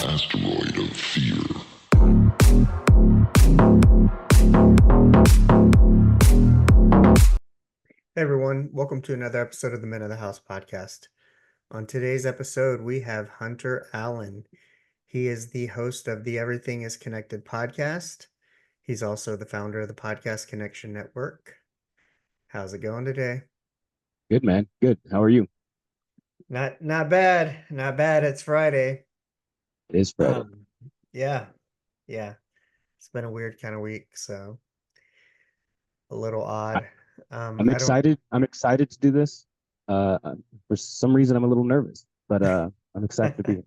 Asteroid of fear. Hey everyone, welcome to another episode of the Men of the House podcast. On today's episode, we have Hunter Allen. He is the host of the Everything is Connected podcast. He's also the founder of the Podcast Connection Network. How's it going today? Good, man. Good. How are you? Not bad. Not bad. It's Friday. It is Friday. Yeah. It's been a weird kind of week, so a little I, odd. I'm I don't excited. I'm excited to do this. Uh, for some reason, I'm a little nervous, but I'm excited to be here.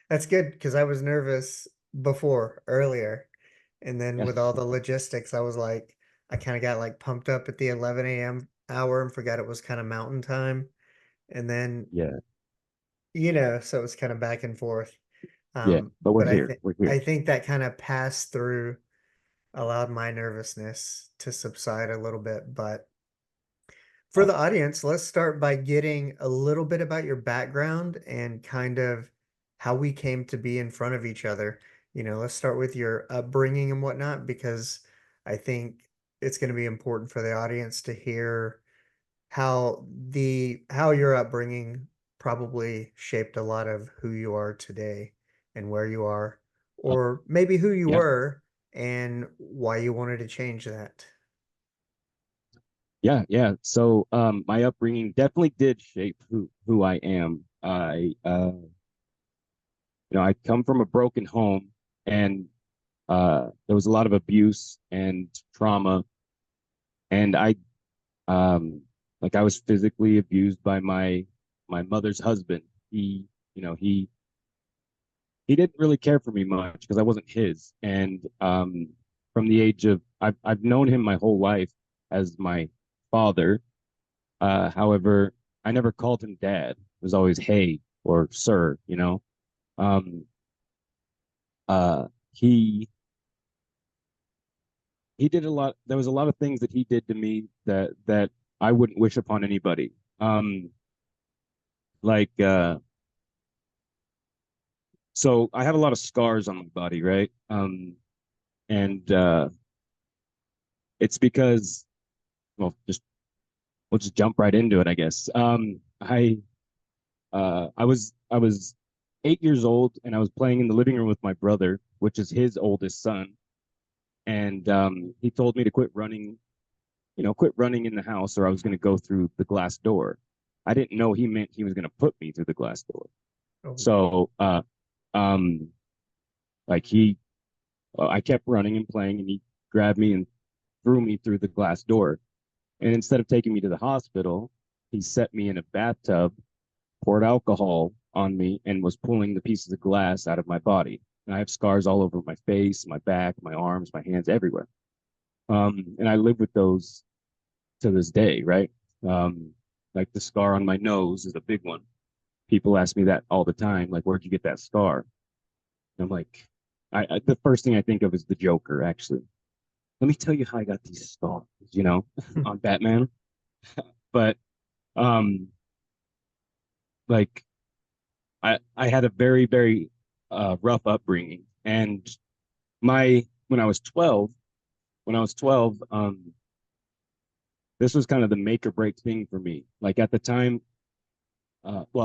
That's good because I was nervous earlier. And then Yeah. with all the logistics, I kind of got like pumped up at the 11 a.m. hour and forgot it was kind of mountain time. And then, Yeah. so it was kind of back and forth. Yeah. But we're But here. We're here. I think that kind of passed through, allowed my nervousness to subside a little bit. But for the audience, let's start by getting a little bit about your background and kind of how we came to be in front of each other. Let's start with your upbringing and whatnot, because I think it's going to be important for the audience to hear how your upbringing probably shaped a lot of who you are today and where you are, Uh, or maybe who you yeah. were and why you wanted to change that. Yeah. Yeah. So, my upbringing definitely did shape who I am. I come from a broken home, and there was a lot of abuse and trauma, and um, I was physically abused by my mother's husband. He, you know, he didn't really care for me much because I wasn't his. And from the age of I've known him my whole life as my father. However, I never called him dad. It was always hey or sir, you know. Um, he did a lot. There was a lot of things that he did to me that I wouldn't wish upon anybody. Like so I have a lot of scars on my body, right? And it's because, well, just we'll just jump right into it, I guess. I was 8 years old, and I was playing in the living room with my brother, which is his oldest son, and he told me to quit running in the house, or I was going to go through the glass door. I didn't know he meant he was going to put me through the glass door. Oh, So, um, like I kept running and playing, and he grabbed me and threw me through the glass door. And instead of taking me to the hospital, he set me in a bathtub, poured alcohol on me, and was pulling the pieces of glass out of my body. And I have scars all over my face, my back, my arms, my hands, everywhere. And I live with those to this day, right? Like the scar on my nose is a big one. People ask me that all the time, like, where'd you get that scar? And I'm like, the first thing I think of is the Joker, actually. Let me tell you how I got these scars, on Batman. But um, like I had a very, very rough upbringing. And my when I was 12, this was kind of the make or break thing for me. Like at the time,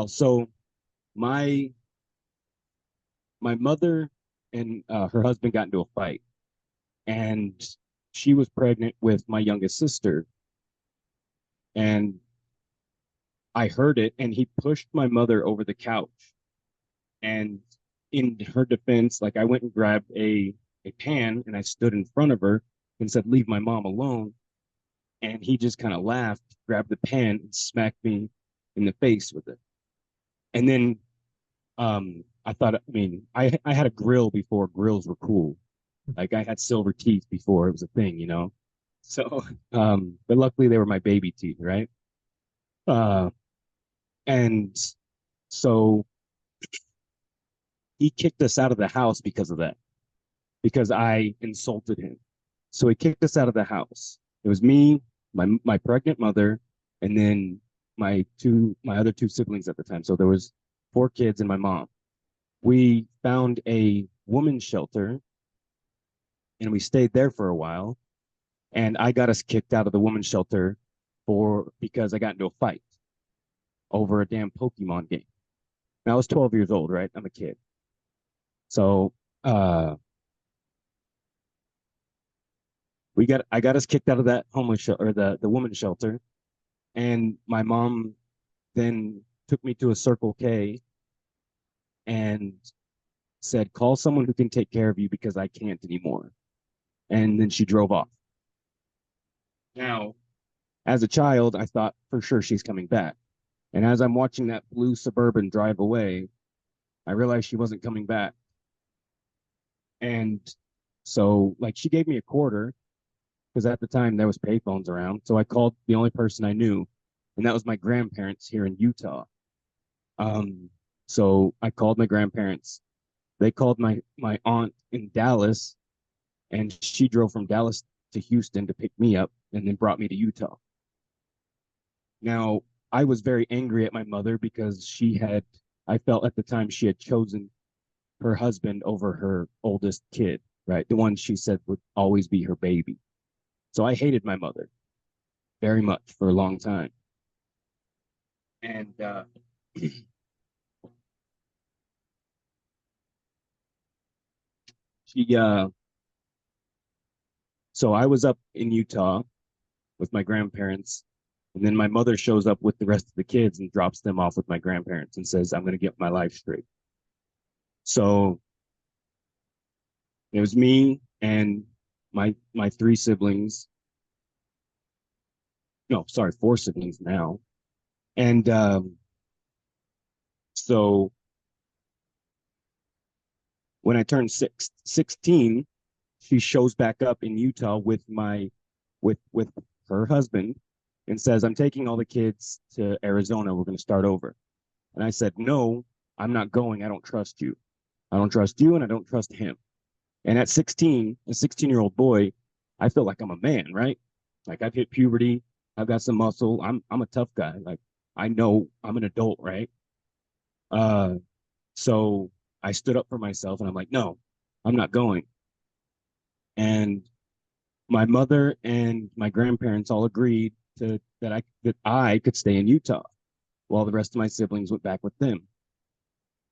so my my mother and her husband got into a fight, and she was pregnant with my youngest sister, and I heard it, and he pushed my mother over the couch. And in her defense, like I went and grabbed a pan, and I stood in front of her and said, "Leave my mom alone." And he just kind of laughed, grabbed the pan, and smacked me in the face with it. And then I had a grill before grills were cool. Like I had silver teeth before it was a thing, you know. So, but luckily they were my baby teeth, right? Uh, and so he kicked us out of the house because of that, because I insulted him. So he kicked us out of the house. It was me, my pregnant mother, and then my other two siblings at the time. So there was 4 kids and my mom. We found a woman's shelter and we stayed there for a while. And I got us kicked out of the women's shelter because I got into a fight over a damn Pokemon game. Now, I was 12 years old, right? I'm a kid. So uh I got us kicked out of that homeless shelter, or the women's shelter, and my mom then took me to a Circle K and said, call someone who can take care of you because I can't anymore. And then she drove off. Now, as a child, I thought for sure she's coming back. And as I'm watching that blue Suburban drive away, I realized she wasn't coming back. And so, like, she gave me a quarter because at the time there was payphones around. So I called the only person I knew, and that was my grandparents here in Utah. So I called my grandparents. They called my aunt in Dallas, and she drove from Dallas to Houston to pick me up and then brought me to Utah. Now, I was very angry at my mother because I felt at the time she had chosen her husband over her oldest kid, right? The one she said would always be her baby. So I hated my mother very much for a long time. And she so I was up in Utah with my grandparents, and then my mother shows up with the rest of the kids and drops them off with my grandparents and says, I'm going to get my life straight. So it was me and my 3 siblings. No, sorry, 4 siblings now. And so when I turned 16, she shows back up in Utah with with her husband and says, I'm taking all the kids to Arizona. We're going to start over. And I said, no, I'm not going. I don't trust you. I don't trust you and I don't trust him. And at 16, a 16-year-old boy, I feel like I'm a man, right? Like I've hit puberty. I've got some muscle. I'm a tough guy. Like I know I'm an adult, right? Uh, so I stood up for myself and I'm like, no, I'm not going. And my mother and my grandparents all agreed that I could stay in Utah while the rest of my siblings went back with them.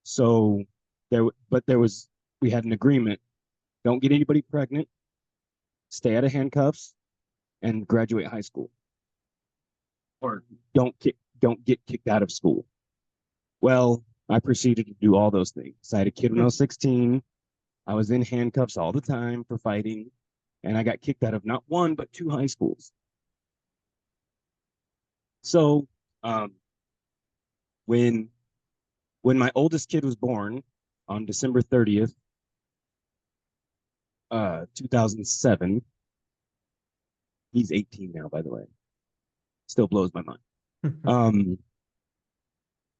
So we had an agreement. Don't get anybody pregnant, stay out of handcuffs, and graduate high school. Or don't get kicked out of school. Well, I proceeded to do all those things. I had a kid when I was 16. I was in handcuffs all the time for fighting, and I got kicked out of not 1 but 2 high schools. So, when my oldest kid was born on December 30th, 2007, he's 18 now, by the way. Still blows my mind.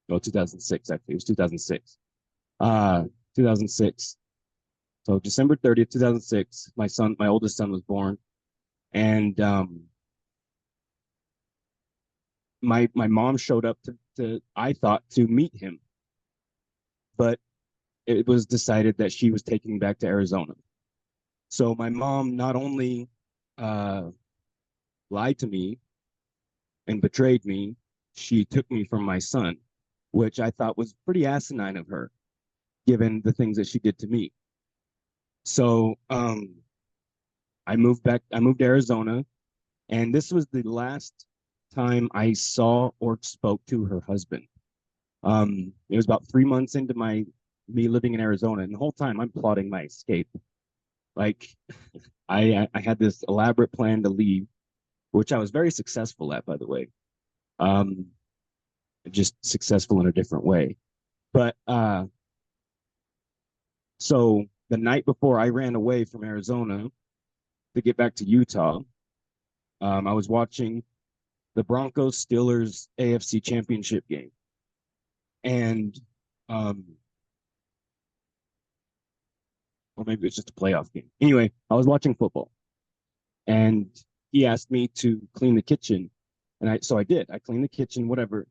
No, 2006 actually. It was 2006. 2006. So December 30th, 2006, my oldest son was born, and my mom showed up I thought to meet him, but it was decided that she was taking me back to Arizona. So my mom not only lied to me and betrayed me, she took me from my son, which I thought was pretty asinine of her, given the things that she did to me. So I moved to Arizona, and this was the last time I saw or spoke to her husband. It was about 3 months into me living in Arizona, and the whole time I'm plotting my escape. Like I had this elaborate plan to leave, which I was very successful at, by the way. Just successful in a different way. But so the night before I ran away from Arizona to get back to Utah, I was watching the Broncos Steelers AFC Championship game, and or maybe it's just a playoff game. Anyway, I was watching football, and he asked me to clean the kitchen, and so I did. I cleaned the kitchen, whatever.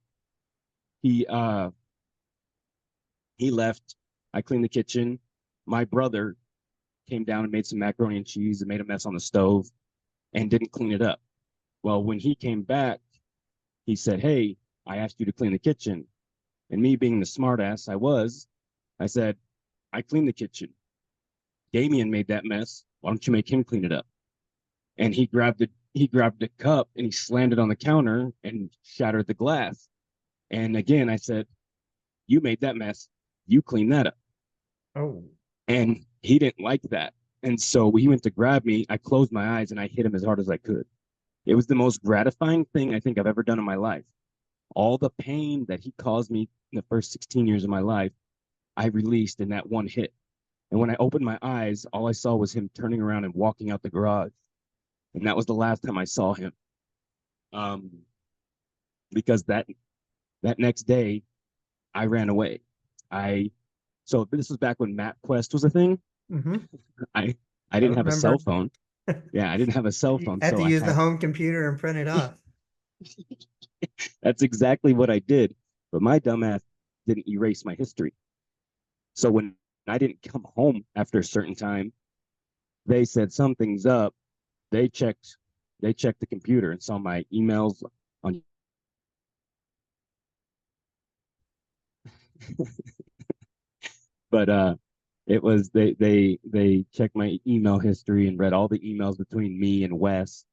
He He left. I cleaned the kitchen. My brother came down and made some macaroni and cheese and made a mess on the stove and didn't clean it up. Well, when he came back, he said, "Hey, I asked you to clean the kitchen." And me being the smartass I said, "I cleaned the kitchen. Damien made that mess. Why don't you make him clean it up?" And he grabbed a cup and he slammed it on the counter and shattered the glass. And again, I said, "You made that mess. You clean that up." Oh. And he didn't like that. And so he went to grab me. I closed my eyes and I hit him as hard as I could. It was the most gratifying thing I think I've ever done in my life. All the pain that he caused me in the first 16 years of my life, I released in that one hit. And when I opened my eyes, all I saw was him turning around and walking out the garage. And that was the last time I saw him. Because that next day, I ran away. So this was back when MapQuest was a thing. Mm-hmm. I I didn't have a cell remember. phone. Yeah, I didn't have a cell You phone, had so to I use the had. home computer and print it off. That's exactly what I did. But my dumbass didn't erase my history. So when I didn't come home after a certain time, they said something's up. They checked the computer and saw my emails on. But it was they checked my email history and read all the emails between me and Wes.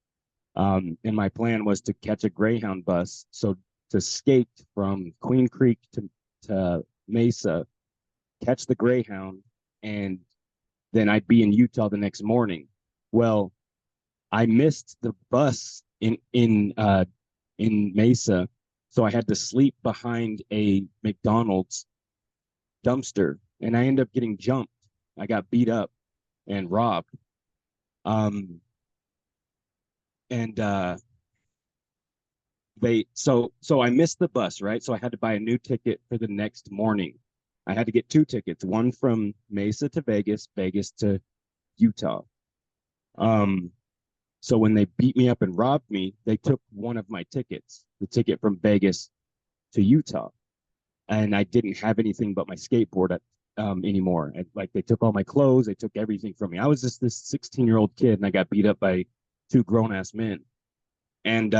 And my plan was to catch a Greyhound bus, so to skate from Queen Creek to Mesa, catch the Greyhound, and then I'd be in Utah the next morning. Well, I missed the bus in Mesa, so I had to sleep behind a McDonald's dumpster, and I ended up getting jumped. I got beat up and robbed. And so I missed the bus, right? So I had to buy a new ticket for the next morning. I had to get two tickets, one from Mesa to Vegas, Vegas to Utah. So when they beat me up and robbed me, they took one of my tickets, the ticket from Vegas to Utah, and I didn't have anything but my skateboard anymore. And, like, they took all my clothes, they took everything from me. I was just this 16-year-old kid, and I got beat up by two grown ass men, and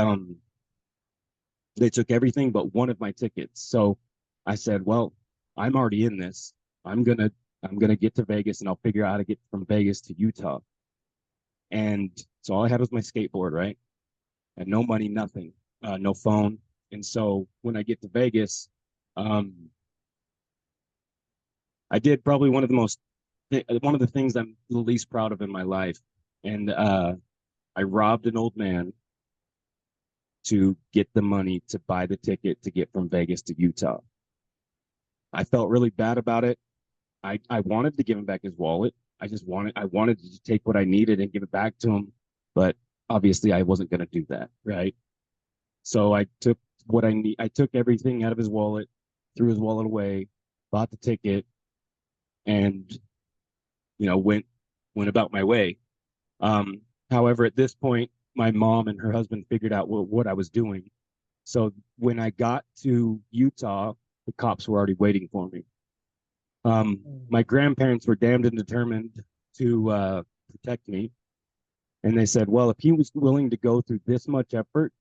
they took everything but one of my tickets. So I said, "Well, I'm already in this. I'm gonna get to Vegas, and I'll figure out how to get from Vegas to Utah." And so all I had was my skateboard, right? And no money, nothing, no phone. And so when I get to Vegas, um, I did probably one of the things I'm the least proud of in my life. And I robbed an old man to get the money to buy the ticket to get from Vegas to Utah. I felt really bad about it. I wanted to give him back his wallet. I wanted to take what I needed and give it back to him, but obviously I wasn't going to do that, right? So I took what I need. I took everything out of his wallet, threw his wallet away, bought the ticket, and went about my way. Um, However, at this point, my mom and her husband figured out what I was doing. So when I got to Utah, the cops were already waiting for me. My grandparents were damned and determined to protect me. And they said, "Well, if he was willing to go through this much effort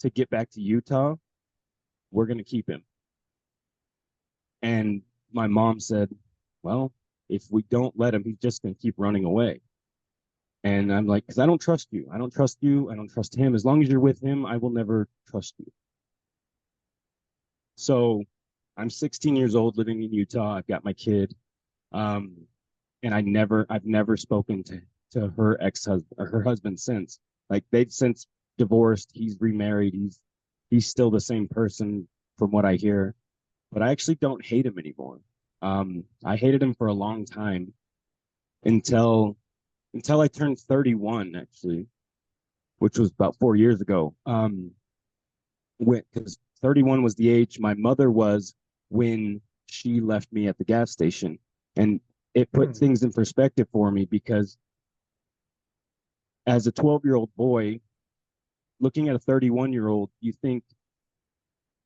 to get back to Utah, we're going to keep him." And my mom said, "Well, if we don't let him, he's just going to keep running away." And I'm like, "Because I don't trust you. I don't trust you. I don't trust him. As long as you're with him, I will never trust you." So I'm 16 years old living in Utah. I've got my kid. Um, and I've never spoken to her ex-husband or her husband since. Like, they've since divorced. He's remarried. He's still the same person from what I hear, but I actually don't hate him anymore. I hated him for a long time until I turned 31, actually, which was about 4 years ago. Because 31 was the age my mother was when she left me at the gas station, and it put things in perspective for me, because as a 12-year-old boy looking at a 31-year-old, you think,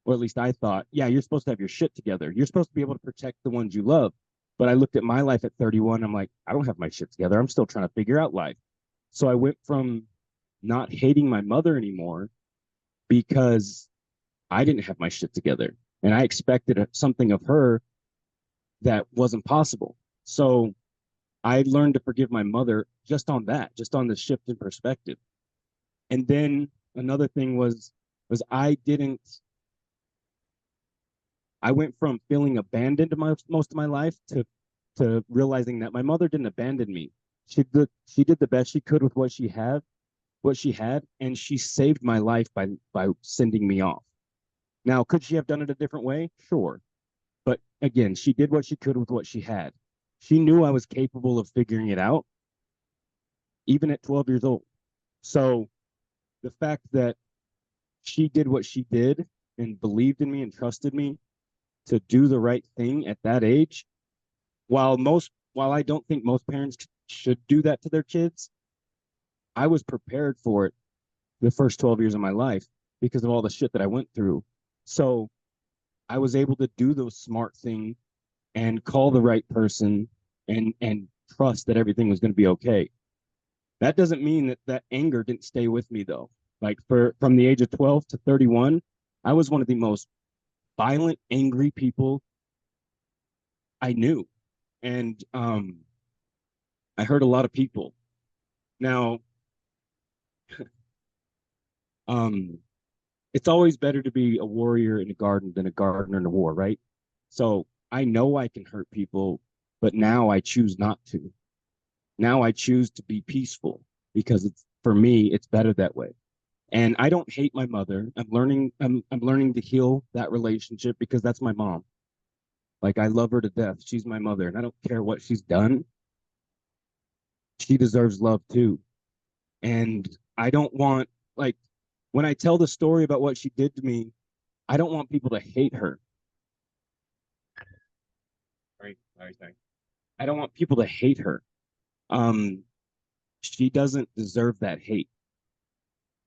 or at least I thought, yeah, you're supposed to have your shit together. You're supposed to be able to protect the ones you love. But I looked at my life at 31. I'm like, I don't have my shit together. I'm still trying to figure out life. So I went from not hating my mother anymore because I didn't have my shit together. And I expected something of her that wasn't possible. So I learned to forgive my mother just on that, just on the shift in perspective. And then another thing was I went from feeling abandoned most of my life to realizing that my mother didn't abandon me. She did the best she could with what she had, and she saved my life by sending me off. Now, could she have done it a different way? Sure. But again, she did what she could with what she had. She knew I was capable of figuring it out, even at 12 years old. So the fact that she did what she did and believed in me and trusted me to do the right thing at that age, while I don't think most parents should do that to their kids, I was prepared for it the first 12 years of my life because of all the shit that I went through. So I was able to do those smart things and call the right person and trust that everything was going to be okay. That doesn't mean that anger didn't stay with me though. Like from the age of 12 to 31, I was one of the most violent, angry people I knew. And I hurt a lot of people. Now, um, it's always better to be a warrior in a garden than a gardener in a war, right? So I know I can hurt people, but now I choose not to. Now I choose to be peaceful because it's for me, it's better that way. And I don't hate my mother. I'm learning to heal that relationship because that's my mom. Like I love her to death. She's my mother, and I don't care what she's done. She deserves love too. And I don't want like when I tell the story about what she did to me, I don't want people to hate her. Sorry. I don't want people to hate her. Um, she doesn't deserve that hate.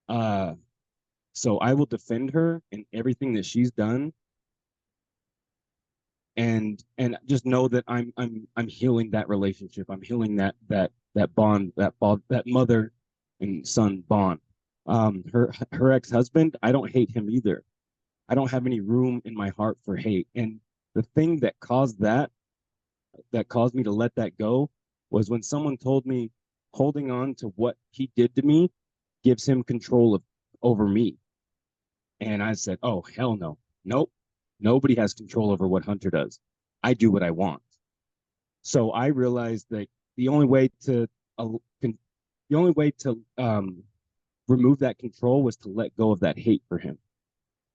Uh, so I will defend her in everything that she's done, and just know that I'm healing that relationship. I'm healing that bond, that mother and son bond. Her ex-husband, I don't hate him either. I don't have any room in my heart for hate. And the thing that caused me to let that go was when someone told me holding on to what he did to me gives him control over me. And I said, oh, hell no. Nope. Nobody has control over what Hunter does. I do what I want. So I realized that the only way to uh, the only way to remove that control was to let go of that hate for him.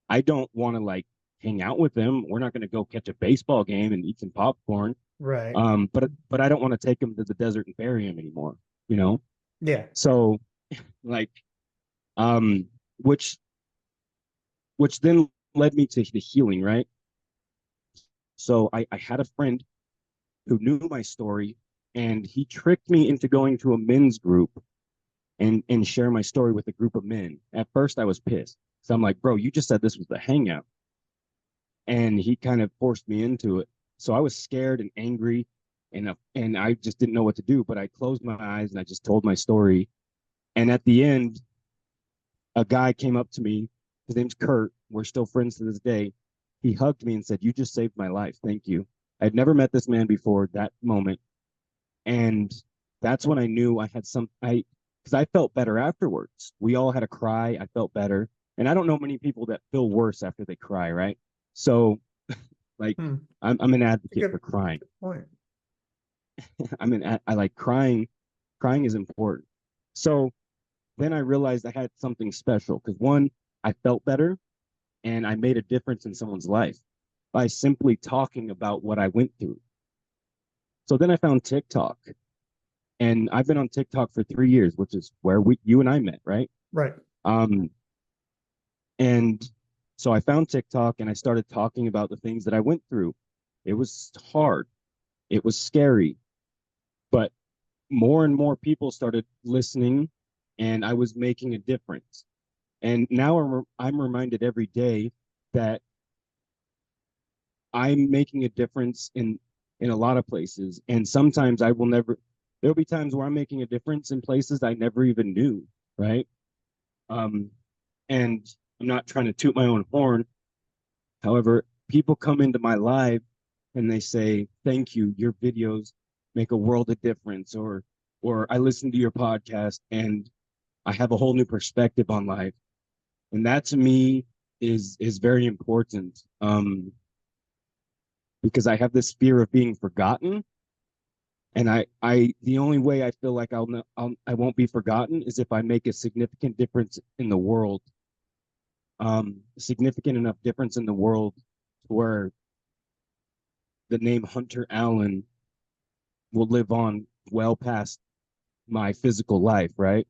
I don't want to like hang out with him. We're not going to go catch a baseball game and eat some popcorn. Right. But I don't want to take him to the desert and bury him anymore. You know. Yeah. So like, um, which then led me to the healing, right? So I had a friend who knew my story, and he tricked me into going to a men's group and share my story with a group of men. At first, I was pissed. So I'm like, bro, you just said this was the hangout. And he kind of forced me into it. So I was scared and angry, and I just didn't know what to do. But I closed my eyes and I just told my story. And at the end, a guy came up to me. His name's Kurt. We're still friends to this day. He hugged me and said, "You just saved my life. Thank you." I'd never met this man before that moment. And that's when I knew I had because I felt better afterwards. We all had a cry. I felt better. And I don't know many people that feel worse after they cry, right? So like Hmm. I'm an advocate Good for crying. point. I like crying. Crying is important. So then I realized I had something special because one, I felt better and I made a difference in someone's life by simply talking about what I went through. So then I found TikTok, and I've been on TikTok for 3 years, which is where you and I met, right? Right. Um, and so I found TikTok and I started talking about the things that I went through. It was hard. It was scary, but more and more people started listening, and I was making a difference. And now I'm reminded every day that I'm making a difference in a lot of places, and sometimes there'll be times where I'm making a difference in places I never even knew, right? Um, and I'm not trying to toot my own horn. However, people come into my life and they say, "Thank you, your videos make a world of difference," or "I listen to your podcast and I have a whole new perspective on life." And that to me is very important, because I have this fear of being forgotten, and the only way I feel like I won't be forgotten is if I make a significant difference in the world, significant enough difference in the world where the name Hunter Allen will live on well past my physical life, right?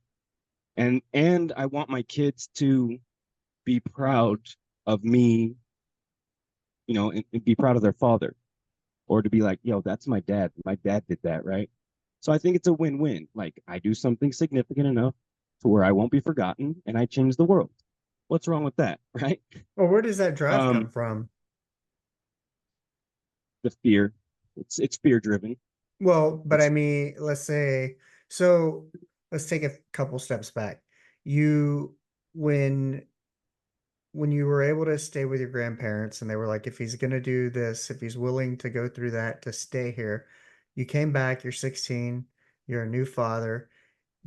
And I want my kids to be proud of me, and be proud of their father, or to be like, yo, that's my dad. My dad did that, right? So I think it's a win-win. Like, I do something significant enough to where I won't be forgotten and I change the world. What's wrong with that, right? Well, where does that drive come Um, from? the fear. It's fear driven. Well, but I It's mean, so let's take a couple steps back. You, when you were able to stay with your grandparents and they were like, if he's going to do this, if he's willing to go through that to stay here, you came back, you're 16, you're a new father.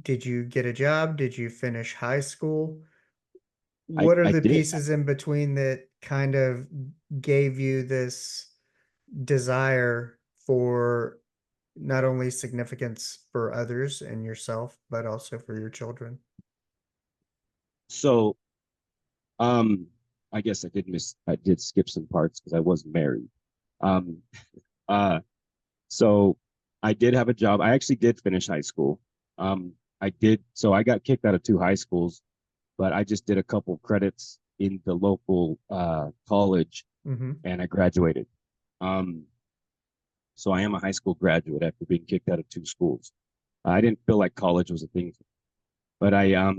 Did you get a job? Did you finish high school? What are I the did. pieces in between that kind of gave you this desire for not only significance for others and yourself, but also for your children? So um I guess I did skip some parts because I wasn't married. Um uh so I did have a job. I actually did finish high school. I got kicked out of two high schools, but I just did a couple credits in the local college Mm-hmm. and I graduated. Um, so I am a high school graduate after being kicked out of two schools. I didn't feel like college was a thing, but I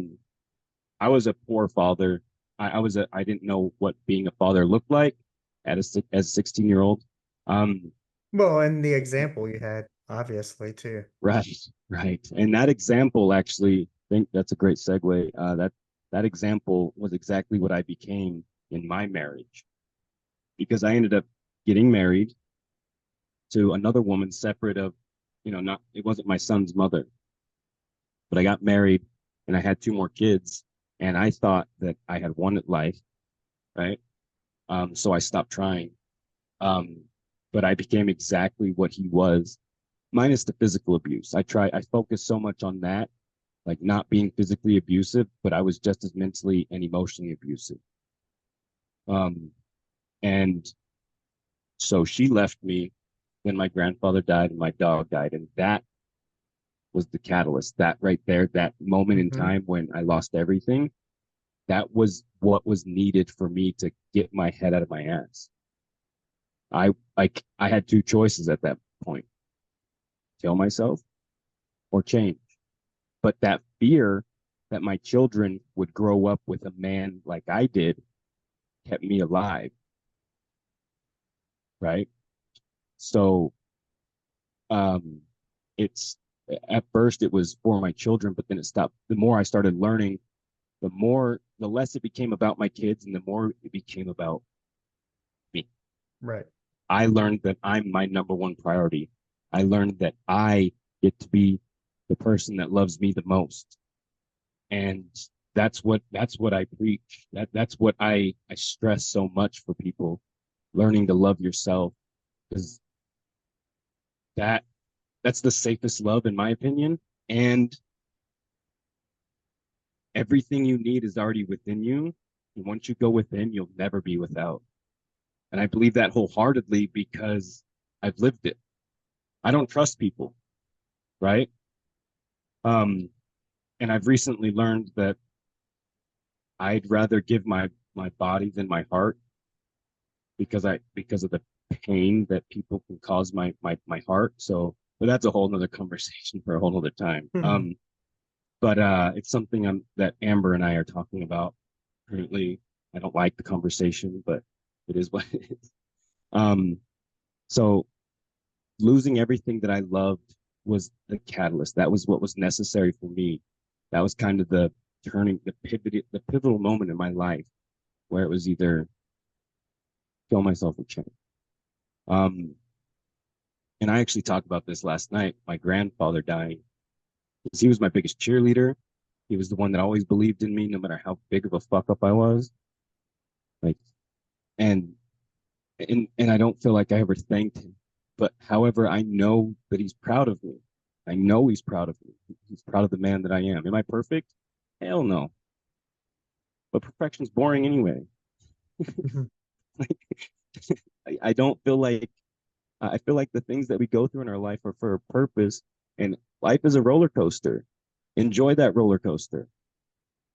was a poor father. I didn't know what being a father looked like as a 16-year-old. Um, Well, and the example you had, obviously, too. right, right, and that example actually, I think that's a great segue. That example was exactly what I became in my marriage, because I ended up getting married to another woman separate of, not, it wasn't my son's mother, but I got married and I had two more kids, and I thought that I had won at life, right? So I stopped trying. Um, but I became exactly what he was, minus the physical abuse. I focused so much on that, like not being physically abusive, but I was just as mentally and emotionally abusive. Um, and so she left me, then my grandfather died and my dog died. And that was the catalyst. That right there, that moment in Mm-hmm. time when I lost everything, that was what was needed for me to get my head out of my ass. I had two choices at that point: kill myself or change. But that fear that my children would grow up with a man like I did kept me alive, right? So um it's at first it was for my children, but then it stopped. The more I started learning, the less it became about my kids and the more it became about me. Right. I learned that I'm my number one priority. I learned that I get to be the person that loves me the most. And that's what I preach. That's what I stress so much for people, learning to love yourself, because that that's the safest love in my opinion. And everything you need is already within you. And once you go within, you'll never be without. And I believe that wholeheartedly because I've lived it. I don't trust people, right? Um, and I've recently learned that I'd rather give my body than my heart, because of the pain that people can cause my heart. So, but that's a whole nother conversation for a whole nother time. Mm-hmm. But it's something that Amber and I are talking about currently. I don't like the conversation, but it is what it is. So losing everything that I loved was the catalyst. That was what was necessary for me. That was kind of the pivotal moment in my life where it was either kill myself or change. Um, and I actually talked about this last night. My grandfather dying, because he was my biggest cheerleader. He was the one that always believed in me, no matter how big of a fuck up I was. Like, and and I don't feel like I ever thanked him. But however, I know that he's proud of me. I know he's proud of me. He's proud of the man that I am. Am I perfect? Hell no. But perfection's boring anyway. I don't feel like I feel like the things that we go through in our life are for a purpose, and life is a roller coaster. Enjoy that roller coaster.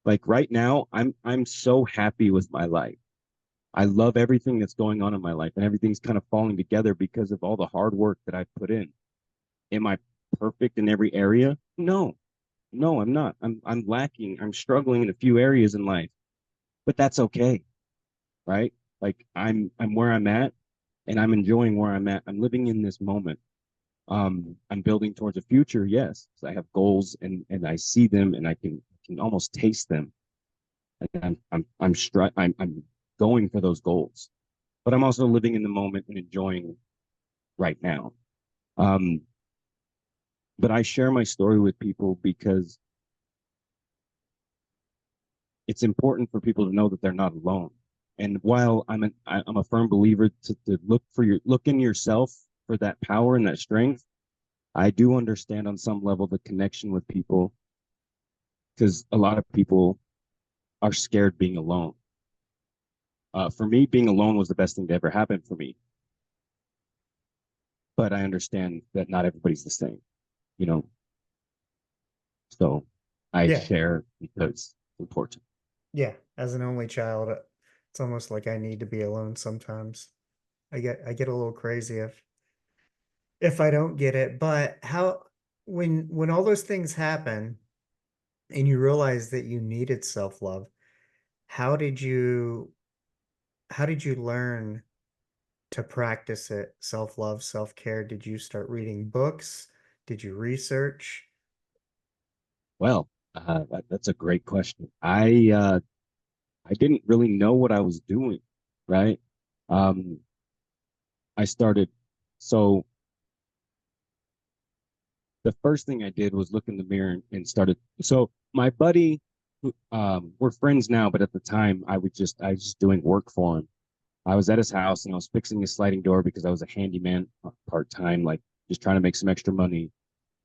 Like right now, I'm so happy with my life. I love everything that's going on in my life, and everything's kind of falling together because of all the hard work that I've put in. Am I perfect in every area? No, no, I'm not. I'm lacking. I'm struggling in a few areas in life, but that's okay, right? Like I'm where I'm at, and I'm enjoying where I'm at. I'm living in this moment. I'm building towards a future, yes. So I have goals, and I see them, and I can almost taste them. Like I'm going for those goals, but I'm also living in the moment and enjoying right now. Um, but I share my story with people because it's important for people to know that they're not alone. And while I'm a firm believer to look in yourself for that power and that strength, I do understand on some level the connection with people, because a lot of people are scared being alone. For me, being alone was the best thing to ever happen for me. But I understand that not everybody's the same, you know. So I Yeah. share because it's important. Yeah. As an only child, it's almost like I need to be alone sometimes. I get a little crazy if I don't get it. But how when all those things happen and you realize that you needed self-love, how did you how did you learn to practice it? Self-love, self-care. Did you start reading books? Did you research? Well, that's a great question. I didn't really know what I was doing, right? Um, I started so the first thing I did was look in the mirror and started. So my buddy, we're friends now, but at the time I was just doing work for him. I was at his house and I was fixing his sliding door because I was a handyman part time, like just trying to make some extra money.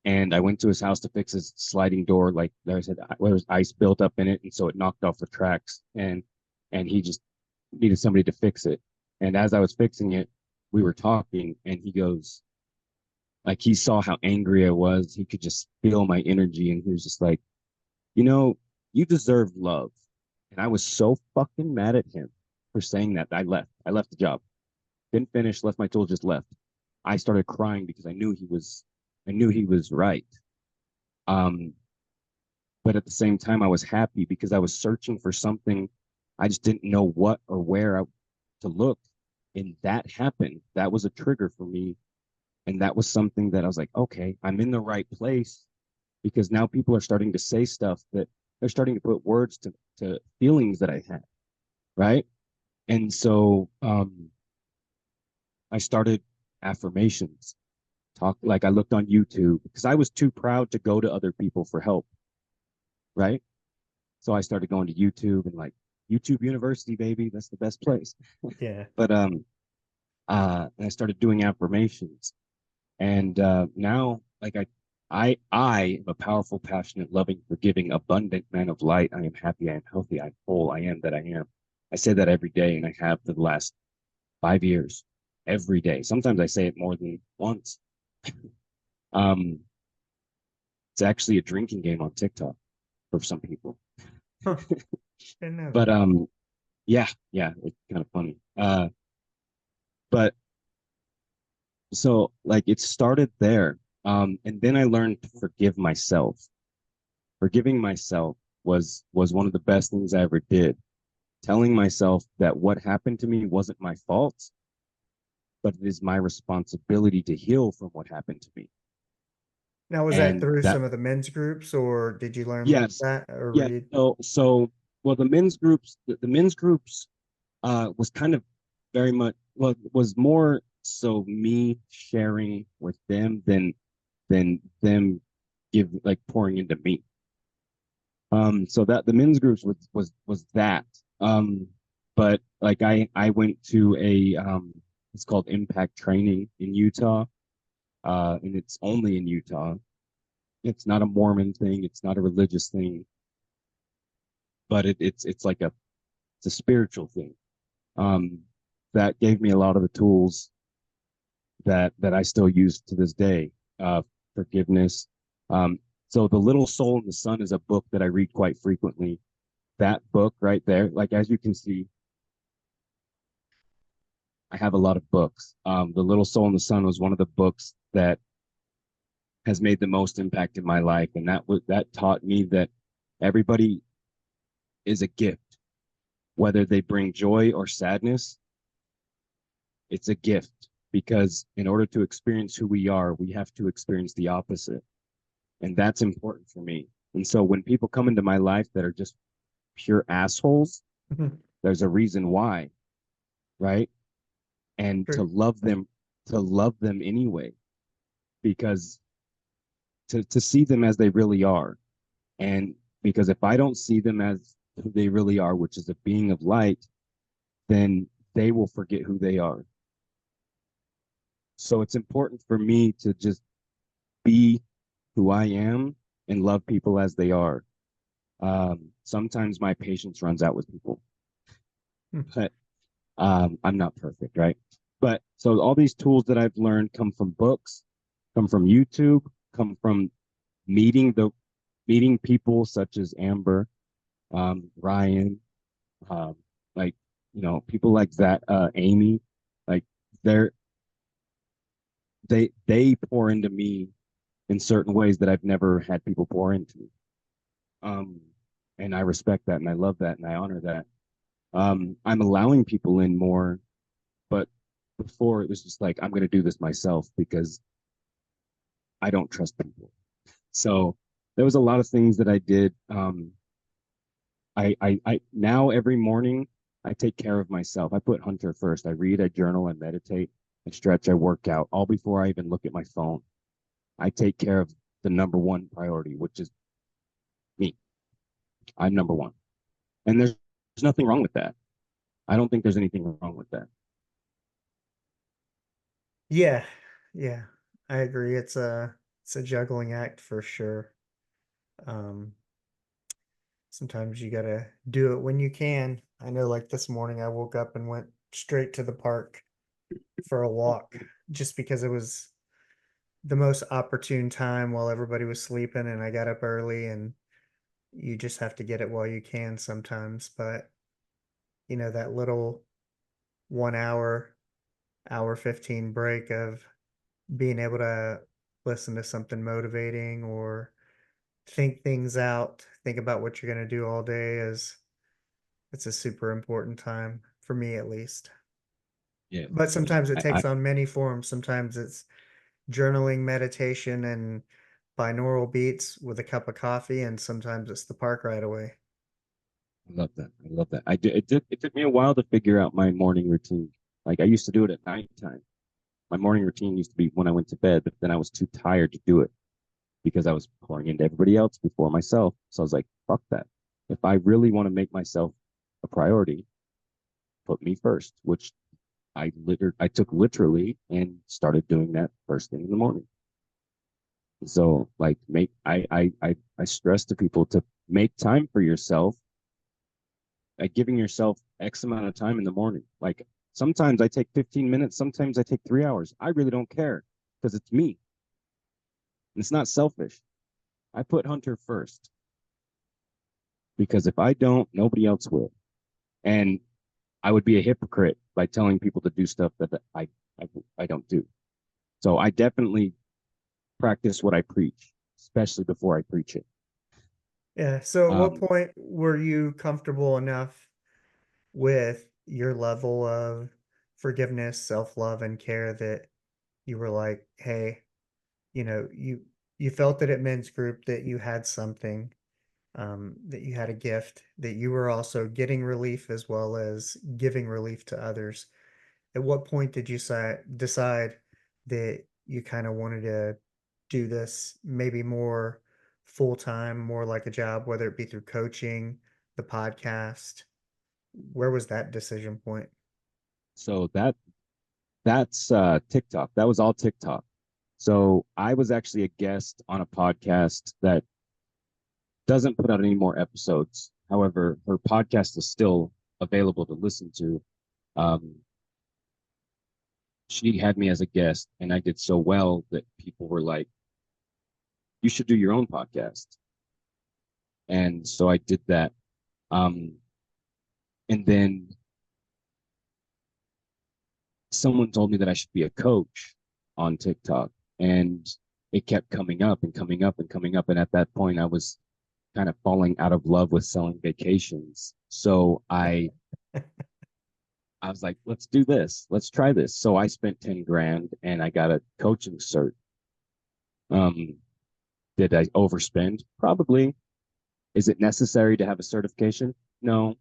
And I went to his house to fix his sliding door. Like there was ice built up in it, and so it knocked off the tracks. And he just needed somebody to fix it. And as I was fixing it, we were talking, and he goes, like he saw how angry I was. He could just feel my energy, and he was just like, you know, you deserve love. And I was so fucking mad at him for saying that. I left. I left the job. Didn't finish, left my tools, just left. I started crying because I knew he was right. Um, but at the same time, I was happy because I was searching for something. I just didn't know what or to look. And that happened. That was a trigger for me. And that was something that I was like, okay, I'm in the right place, because now people are starting to say stuff that they're starting to put words to feelings that I had. Right. And so I started affirmations. Like I looked on YouTube because I was too proud to go to other people for help. Right. So I started going to YouTube and like YouTube University, baby, that's the best place. Yeah. But and I started doing affirmations, and now like I am a powerful, passionate, loving, forgiving, abundant man of light. I am happy. I am healthy. I'm whole. I am that I am. I say that every day, and I have for the last 5 years, every day. Sometimes I say it more than once. Um, it's actually a drinking game on TikTok for some people. Huh. Didn't know But that. yeah, yeah, it's kind of funny. But so like it started there. And then I learned to forgive myself. Forgiving myself was one of the best things I ever did. Telling myself that what happened to me wasn't my fault, but it is my responsibility to heal from what happened to me. Now, was that And through that, some of the men's groups, or did you learn yes, that or yeah. read? Well, the men's groups was kind of very much, well, was more so me sharing with them than them pouring into me. So that the men's groups was that. But like I went to a it's called Impact Training in Utah, and it's only in Utah. It's not a Mormon thing. It's not a religious thing, but it's like it's a spiritual thing. Um, that gave me a lot of the tools that I still use to this day. Forgiveness. Um, so The Little Soul in the Sun is a book that I read quite frequently. That book right there, like as you can see, I have a lot of books. The Little Soul in the Sun was one of the books that has made the most impact in my life, and that taught me that everybody is a gift, whether they bring joy or sadness. It's a gift because in order to experience who we are, we have to experience the opposite, and that's important for me. And so when people come into my life that are just pure assholes, Mhm. there's a reason why, right? And Sure. to love them anyway, because to see them as they really are. And because if I don't see them as who they really are, which is a being of light, then they will forget who they are. So it's important for me to just be who I am and love people as they are. Sometimes my patience runs out with people, Hmm. but I'm not perfect, right? But so all these tools that I've learned come from books, come from YouTube, come from meeting the meeting people such as Amber, Ryan, um, like people like that, Amy, like they're they pour into me in certain ways that I've never had people pour into me. Um, and I respect that and I love that and I honor that. I'm allowing people in more, but before it was just like I'm gonna do this myself because I don't trust people. So there was a lot of things that I did. I now every morning I take care of myself. I put Hunter first. I read, I journal, I meditate, I stretch, I work out, all before I even look at my phone. I take care of the number one priority, which is me. I'm number one. And there's nothing wrong with that. I don't think there's anything wrong with that. Yeah, yeah, I agree. It's a juggling act for sure. Um, Sometimes you gotta do it when you can. I know, like this morning, I woke up and went straight to the park for a walk just because it was the most opportune time while everybody was sleeping, and I got up early, and you just have to get it while you can sometimes. But that little 1 hour, hour 15 break of being able to listen to something motivating or think things out, think about what you're going to do all day is it's a super important time for me at least. Yeah, But yeah. sometimes it I takes on many forms. Sometimes it's journaling, meditation, and binaural beats with a cup of coffee, and sometimes it's the park right away. love that. I love that. I did. It took me a while to figure out my morning routine. Like I used to do it at nighttime. My morning routine used to be when I went to bed, but then I was too tired to do it because I was pouring into everybody else before myself. So I was like, fuck that. If I really want to make myself a priority, put me first, which I took literally and started doing that first thing in the morning. So like I stress to people to make time for yourself, like giving yourself X amount of time in the morning. Like sometimes I take 15 minutes, sometimes I take 3 hours. I really don't care because it's me. And it's not selfish. I put Hunter first because if I don't, nobody else will. And I would be a hypocrite by telling people to do stuff that I, I don't do. So I definitely practice what I preach, especially before I preach it. Yeah. So at what Um, point were you comfortable enough with your level of forgiveness, self-love, and care that you were like, hey, you felt it at men's group that you had something, that you had a gift, that you were also getting relief as well as giving relief to others. At what point did you decide that you kind of wanted to do this maybe more full time, more like a job, whether it be through coaching, the podcast? Where was that decision point? So that's TikTok. That was all TikTok. So I was actually a guest on a podcast that doesn't put out any more episodes. However, her podcast is still available to listen to. Um, she had me as a guest, and I did so well that people were like, "You should do your own podcast." And so I did that. Um, and then someone told me that I should be a coach on TikTok, and it kept coming up and coming up and coming up. And at that point, I was kind of falling out of love with selling vacations. So I was like, let's do this. Let's try this. So I spent 10 grand and I got a coaching cert. Um, did I overspend? Probably. Is it necessary to have a certification? No.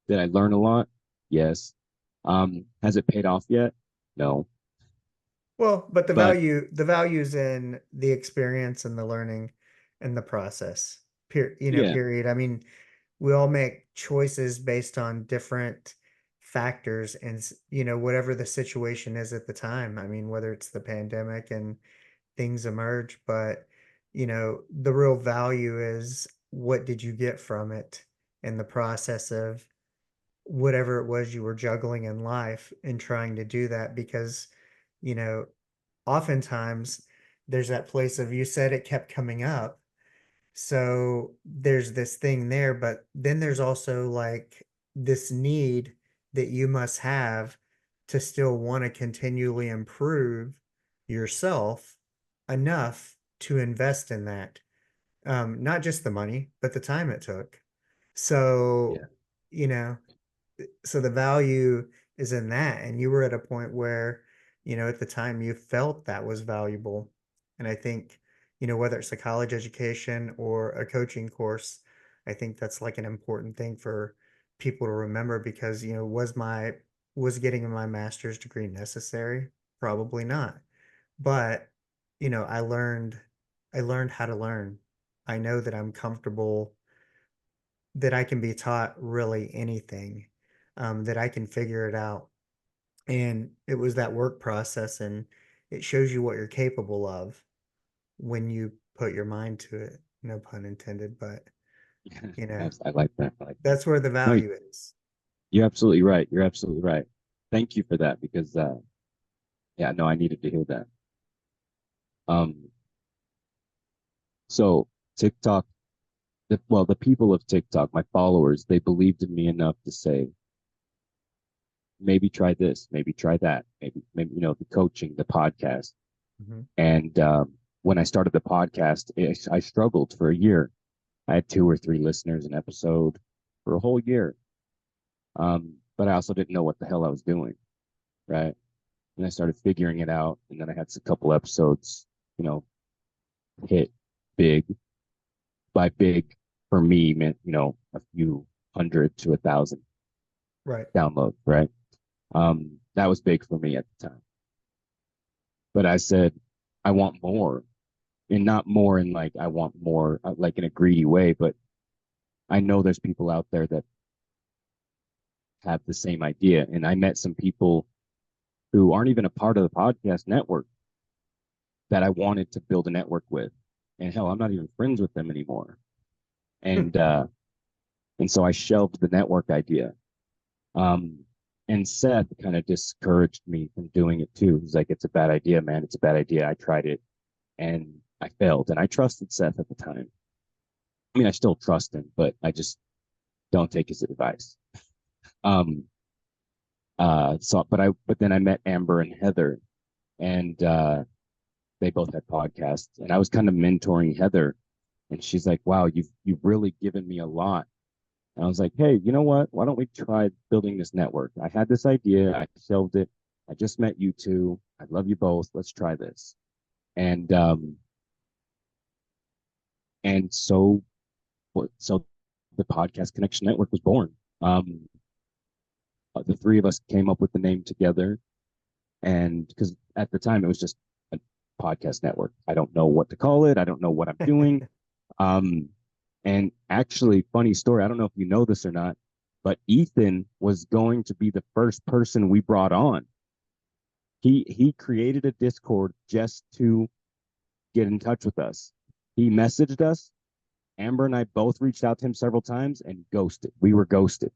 Did I learn a lot? Yes. Has it paid off yet? No. Well, but But the value's in the experience and the learning and the process. yeah, Period. I mean, we all make choices based on different factors and, whatever the situation is at the time. I mean, whether it's the pandemic and things emerge, but, the real value is what did you get from it in the process of whatever it was you were juggling in life and trying to do that because, you know, oftentimes there's that place of you said it kept coming up. So there's this thing there, but then there's also like this need that you must have to still want to continually improve yourself enough to invest in that. Not just the money, but the time it took. So, yeah, you know, so the value is in that, and you were at a point where, at the time you felt that was valuable. And I think, whether it's a college education or a coaching course, I think that's like an important thing for people to remember because, was getting my master's degree necessary? Probably not. But, I learned how to learn. I know that I'm comfortable, that I can be taught really anything, that I can figure it out. And it was that work process, and it shows you what you're capable of when you put your mind to it. No pun intended, but you know, I like that. I like that. that's where the No, value is. you're absolutely right. You're absolutely right. Thank you for that because, yeah, no, I needed to hear that. Um, so TikTok, the people of TikTok, my followers, they believed in me enough to say, maybe try this, maybe try that, maybe, the coaching, the podcast. Mhm. And when I started the podcast, I struggled for a year. I had 2 or 3 listeners an episode for a whole year. But I also didn't know what the hell I was doing, right? And I started figuring it out, and then I had a couple episodes, you know, hit big. By big for me meant, a few hundred to 1,000 Right. downloads, right? That was big for me at the time. But I said, I want more, and not more in like I want more like in a greedy way, but I know there's people out there that have the same idea. And I met some people who aren't even a part of the podcast network that I wanted to build a network with. And hell, I'm not even friends with them anymore. And and so I shelved the network idea. Um, and Seth kind of discouraged me from doing it too. He's like, it's a bad idea, man. It's a bad idea. I tried it and I failed. And I trusted Seth at the time. I mean, I still trust him, but I just don't take his advice. Um, but then I met Amber and Heather, and they both had podcasts, and I was kind of mentoring Heather, and she's like, "Wow, you've really given me a lot." And I was like, hey, you know what? Why don't we try building this network? I had this idea. I shelved it. I just met you two. I love you both. Let's try this. And and so so the Podcast Connection Network was born. The three of us came up with the name together, and because at the time it was just a podcast network. I don't know what to call it. I don't know what I'm doing. Um, and actually, funny story. I don't know if you know this or not, but Ethan was going to be the first person we brought on. He created a Discord just to get in touch with us. He messaged us. Amber and I both reached out to him several times and ghosted. We were ghosted.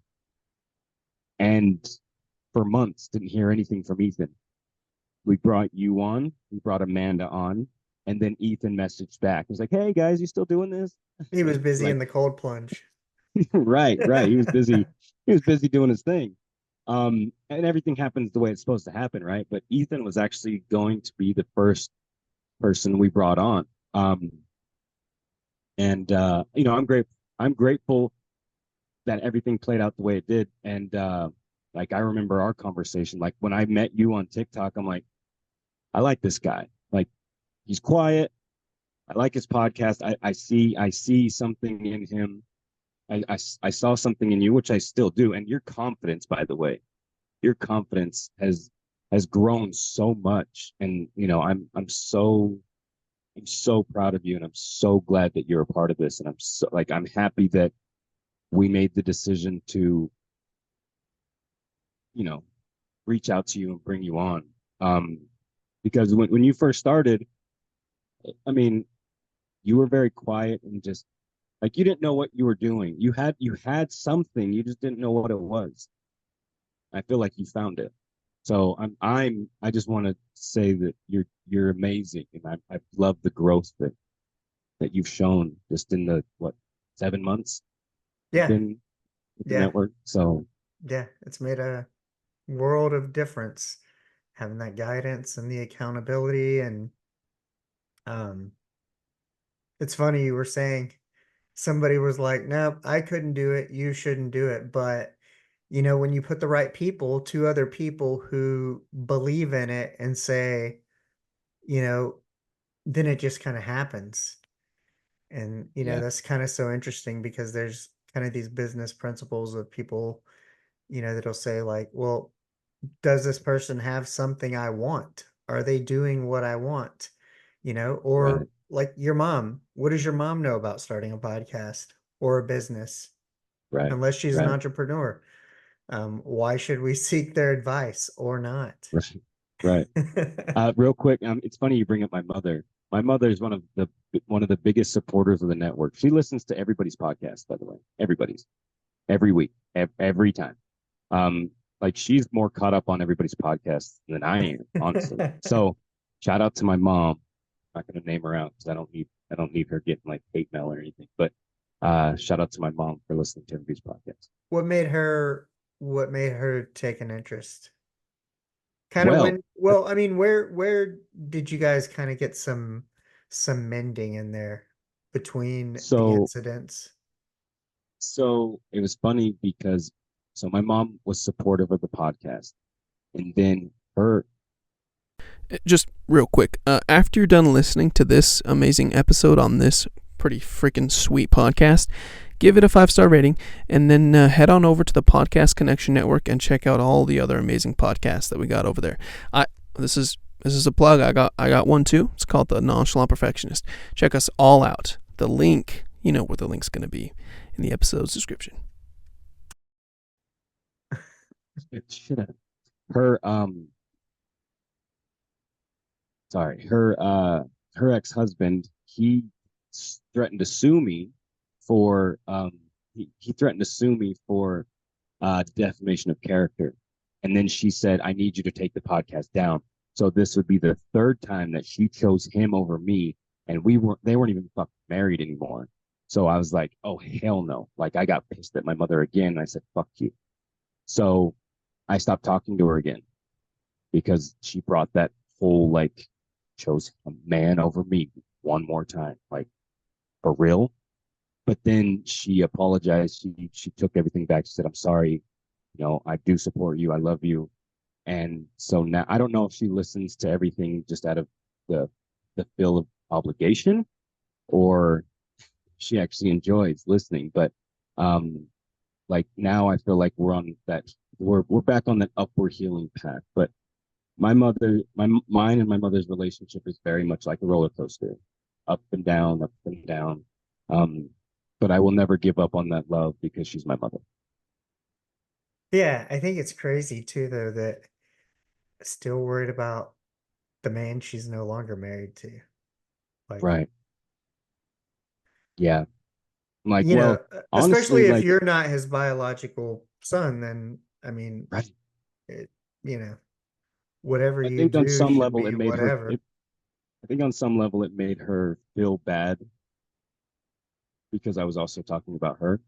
And for months, didn't hear anything from Ethan. We brought you on. We brought Amanda on. And then Ethan messaged back. He was like, hey, guys, you still doing this? He was busy Like, in the cold plunge. right. He was busy. He was busy doing his thing. And everything happens the way it's supposed to happen, right? But Ethan was actually going to be the first person we brought on. And I'm grateful that everything played out the way it did. And like I remember our conversation. Like when I met you on TikTok, I'm like, I like this guy. Like he's quiet. I like his podcast. I see something in him. I saw something in you, which I still do. And your confidence, by the way, your confidence has grown so much. And I'm so proud of you, and I'm so glad that you're a part of this. And I'm happy that we made the decision to, you know, reach out to you and bring you on. Because when you first started, I mean, you were very quiet and just like you didn't know what you were doing. You had something, you just didn't know what it was. I feel like you found it. So I just want to say that you're amazing, and I've loved the growth that you've shown just in the 7 months you've Yeah, been with the yeah, network. So yeah. It's made a world of difference having that guidance and the accountability. And um, it's funny you were saying somebody was like, nope, I couldn't do it. You shouldn't do it. But when you put the right people, two other people who believe in it and say, you know, then it just kind of happens. And, yeah, that's kind of so interesting because there's kind of these business principles of people, that'll say like, well, does this person have something I want? Are they doing what I want? Or right, like your mom, what does your mom know about starting a podcast or a business? right, Unless she's an right, entrepreneur. Why should we seek their advice or not? right, right. Real quick, it's funny you bring up my mother. My mother is one of the biggest supporters of the network. She listens to everybody's podcast, by the way, everybody's every week, every time. Um, like she's more caught up on everybody's podcast than I am, honestly. So shout out to my mom. I'm not going to name her out because I don't need her getting like hate mail or anything. But shout out to my mom for listening to everybody's podcast. What made her what made her take an interest? Kind of Well, well, I mean, where did you guys kind of get some mending in there between the so incidents? so it was funny because my mom was supportive of the podcast, and then her Just real quick, after you're done listening to this amazing episode on this pretty freaking sweet podcast, give it a 5-star rating, and then head on over to the Podcast Connection Network and check out all the other amazing podcasts that we got over there. This is a plug. I got one too. It's called The Nonchalant Perfectionist. Check us all out. The link, you know where the link's going to be in the episode's description. her sorry, her ex-husband, he threatened to sue me for he threatened to sue me for defamation of character. And then she said, I need you to take the podcast down. So this would be the third time that she chose him over me, and they weren't even fucking married anymore. So I was like, oh hell no. Like I got pissed at my mother again, and I said, fuck you. So I stopped talking to her again because she brought that whole like chose a man over me one more time. Like for real? but then she apologized. She took everything back. She said, "I'm sorry. I do support you. I love you." And so now I don't know if she listens to everything just out of the the feel of obligation, or she actually enjoys listening. But um, like now I feel like we're back on that upward healing path. But mine and my mother's relationship is very much like a roller coaster, up and down, up and down. Um, but I will never give up on that love because she's my mother. Yeah, I think it's crazy too, though, that still worried about the man she's no longer married to. Like, Right. Yeah. I'm like, you know, well, honestly, especially if like, you're not his biological son, then I mean, right. it, you know, whatever I you think on do some should level be whatever. I think on some level it made her feel bad because I was also talking about her,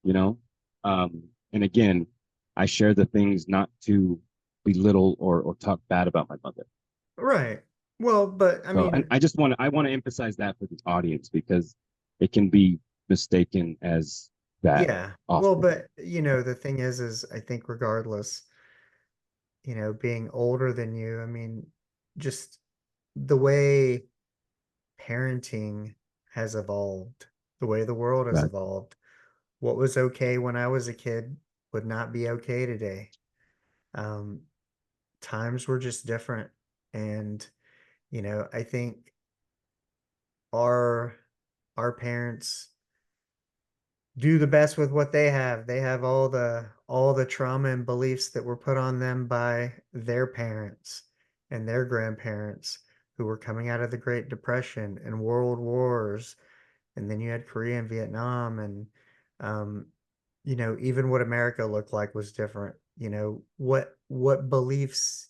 you know? And again, I share the things not to belittle or talk bad about my mother. Right. Well, but I So and mean, I want to emphasize that for the audience because it can be mistaken as that yeah. Well, often. but the thing is I think regardless, being older than you, I mean, just the way parenting has evolved, the way the world has Right. evolved. What was okay when I was a kid would not be okay today. Um, Times were just different. And, I think our our parents do the best with what they have. They have all the trauma and beliefs that were put on them by their parents and their grandparents who were coming out of the Great Depression and world wars, and then you had Korea and Vietnam, and um, even what America looked like was different. What beliefs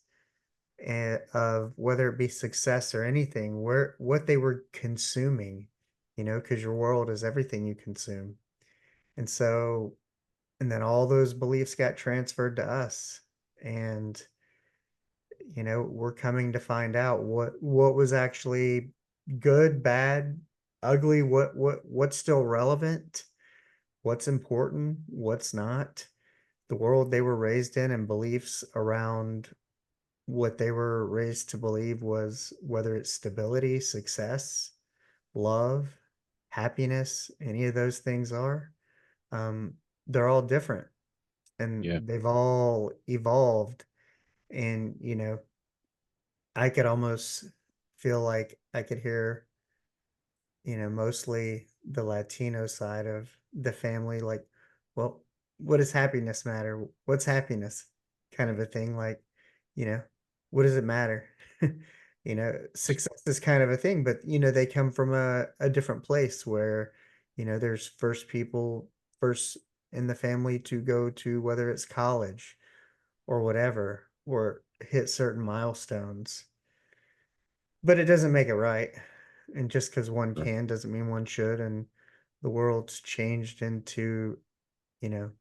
of whether it be success or anything, where what they were consuming, because your world is everything you consume. And so, and then all those beliefs got transferred to us. And, we're coming to find out what was actually good, bad, ugly, what's still relevant, what's important, what's not. The world they were raised in and beliefs around what they were raised to believe was whether it's stability, success, love, happiness, any of those things are, um, they're all different and Yeah. they've all evolved. And, I could almost feel like I could hear, mostly the Latino side of the family, like, well, what does happiness matter? What's happiness? Kind of a thing. Like, you know, what does it matter? Success is kind of a thing, but they come from a different place where, there's first in the family to go to whether it's college or whatever, or hit certain milestones. But it doesn't make it right. And just because one Right. can doesn't mean one should. And the world's changed into, you know,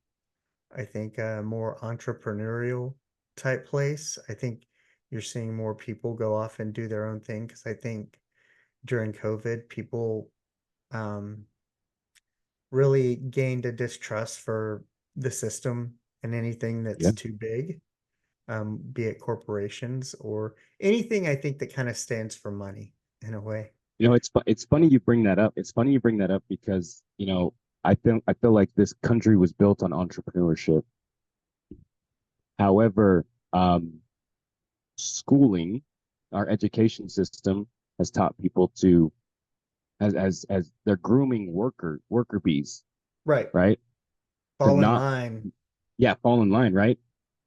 I think a more entrepreneurial type place. I think you're seeing more people go off and do their own thing because I think during COVID, people um, really gained a distrust for the system and anything that's Yeah. too big, be it corporations or anything I think that kind of stands for money in a way. It's funny you bring that up. It's funny you bring that up because, I feel like this country was built on entrepreneurship. However, schooling, our education system has taught people to as they're grooming worker bees, Right. right? To Fall in not, line. yeah, fall in line, right?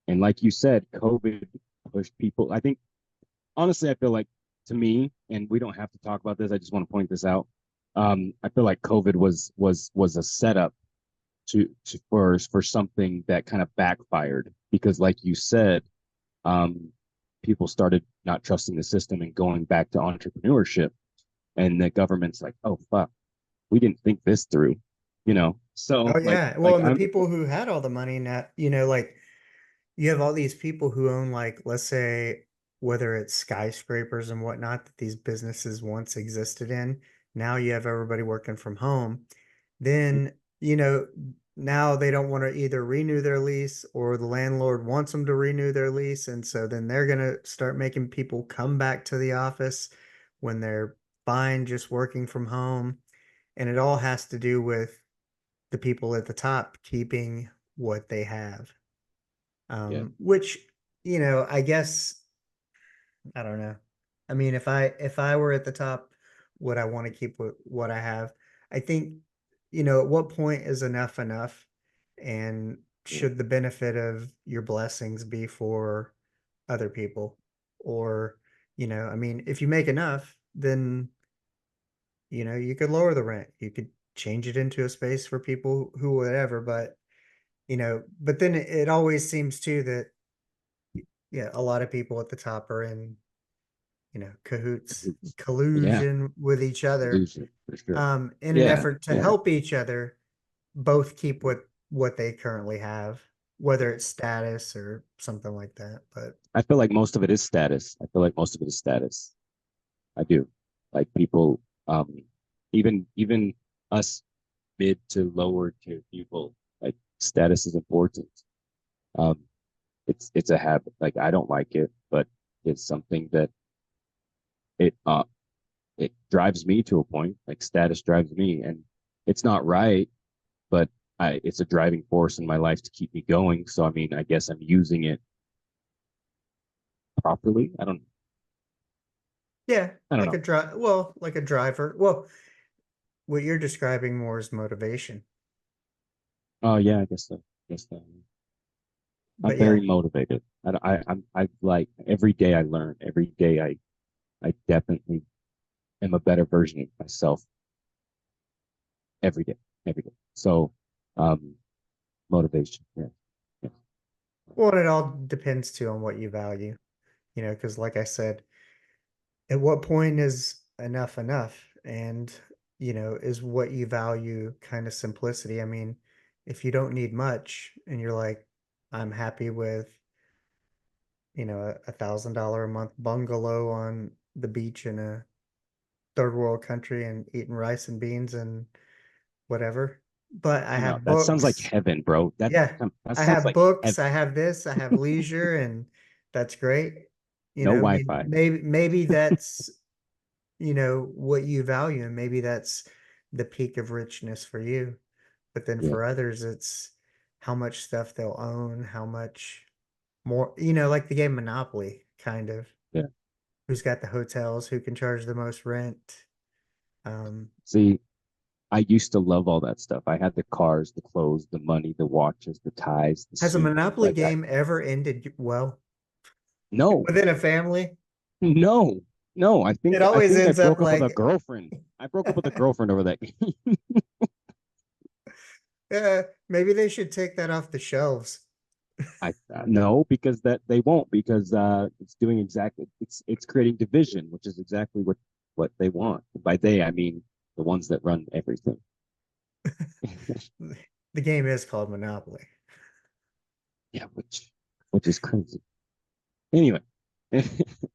And like you said, COVID pushed people. I think honestly, I feel like to me, and we don't have to talk about this. I just want to point this out. I feel like COVID was a setup for something that kind of backfired because, like you said, um, people started not trusting the system and going back to entrepreneurship, and the government's like, oh fuck, we didn't think this through, So Oh yeah. Well, like and the I'm people who had all the money now, like you have all these people who own, like, let's say, whether it's skyscrapers and whatnot that these businesses once existed in. Now you have everybody working from home. Then, now they don't want to either renew their lease or the landlord wants them to renew their lease. And so then they're going to start making people come back to the office when they're fine just working from home. And it all has to do with the people at the top keeping what they have. Yeah. Which, I guess, I don't know. I mean, if I were at the top, would I want to keep what I have? I think, at what point is enough enough? And Yeah. should the benefit of your blessings be for other people? Or, I mean, if you make enough, then, you could lower the rent. You could change it into a space for people who whatever, but then it always seems too that, yeah, a lot of people at the top are in cahoots, Yeah. collusion with each other, Illusion for sure. in an Yeah. effort to Yeah. help each other both keep what they currently have, whether it's status or something like that. But I feel like most of it is status. I feel like most of it is status. I do. Like people, even us mid to lower tier people, like status is important. Um, it's a habit. Like I don't like it, but it's something that it it drives me to a point. Like status drives me, and it's not right, but it's a driving force in my life to keep me going. So I mean, I guess I'm using it properly. yeah, I don't like know. like a driver. Well, what you're describing more is motivation. Oh yeah, I guess so. I guess so. I'm But very yeah, motivated. I like every day I learn. Every day I definitely am a better version of myself every day, every day. So, um, motivation. Yeah, yeah, well, it all depends too on what you value, because like I said, at what point is enough enough? And, is what you value kind of simplicity? I mean, if you don't need much and you're like, I'm happy with, $1,000 a month bungalow on the beach in a third world country and eating rice and beans and whatever. But I I know have that sounds like books. heaven, bro. Yeah. That I sounds have like books, heaven. I have this, I have leisure, and that's great. No Wi-Fi. Maybe that's what you value, and maybe that's the peak of richness for you. But then Yeah, for others, it's how much stuff they'll own, how much more, like the game Monopoly, kind of. yeah. Who's got the hotels, who can charge the most rent. Um, See, I used to love all that stuff. I had the cars, the clothes, the money, the watches, the ties, the has a suits. Monopoly Like I game ever ended well no, within a family? no, no. It I always think I ends up broke up with a like, girlfriend. I broke up with a girlfriend over that game. maybe they should take that off the shelves. I no, because that they won't because it's doing exactly it's creating division, which is exactly what they want. By they, I mean the ones that run everything. The game is called Monopoly. Yeah, which is crazy. Anyway,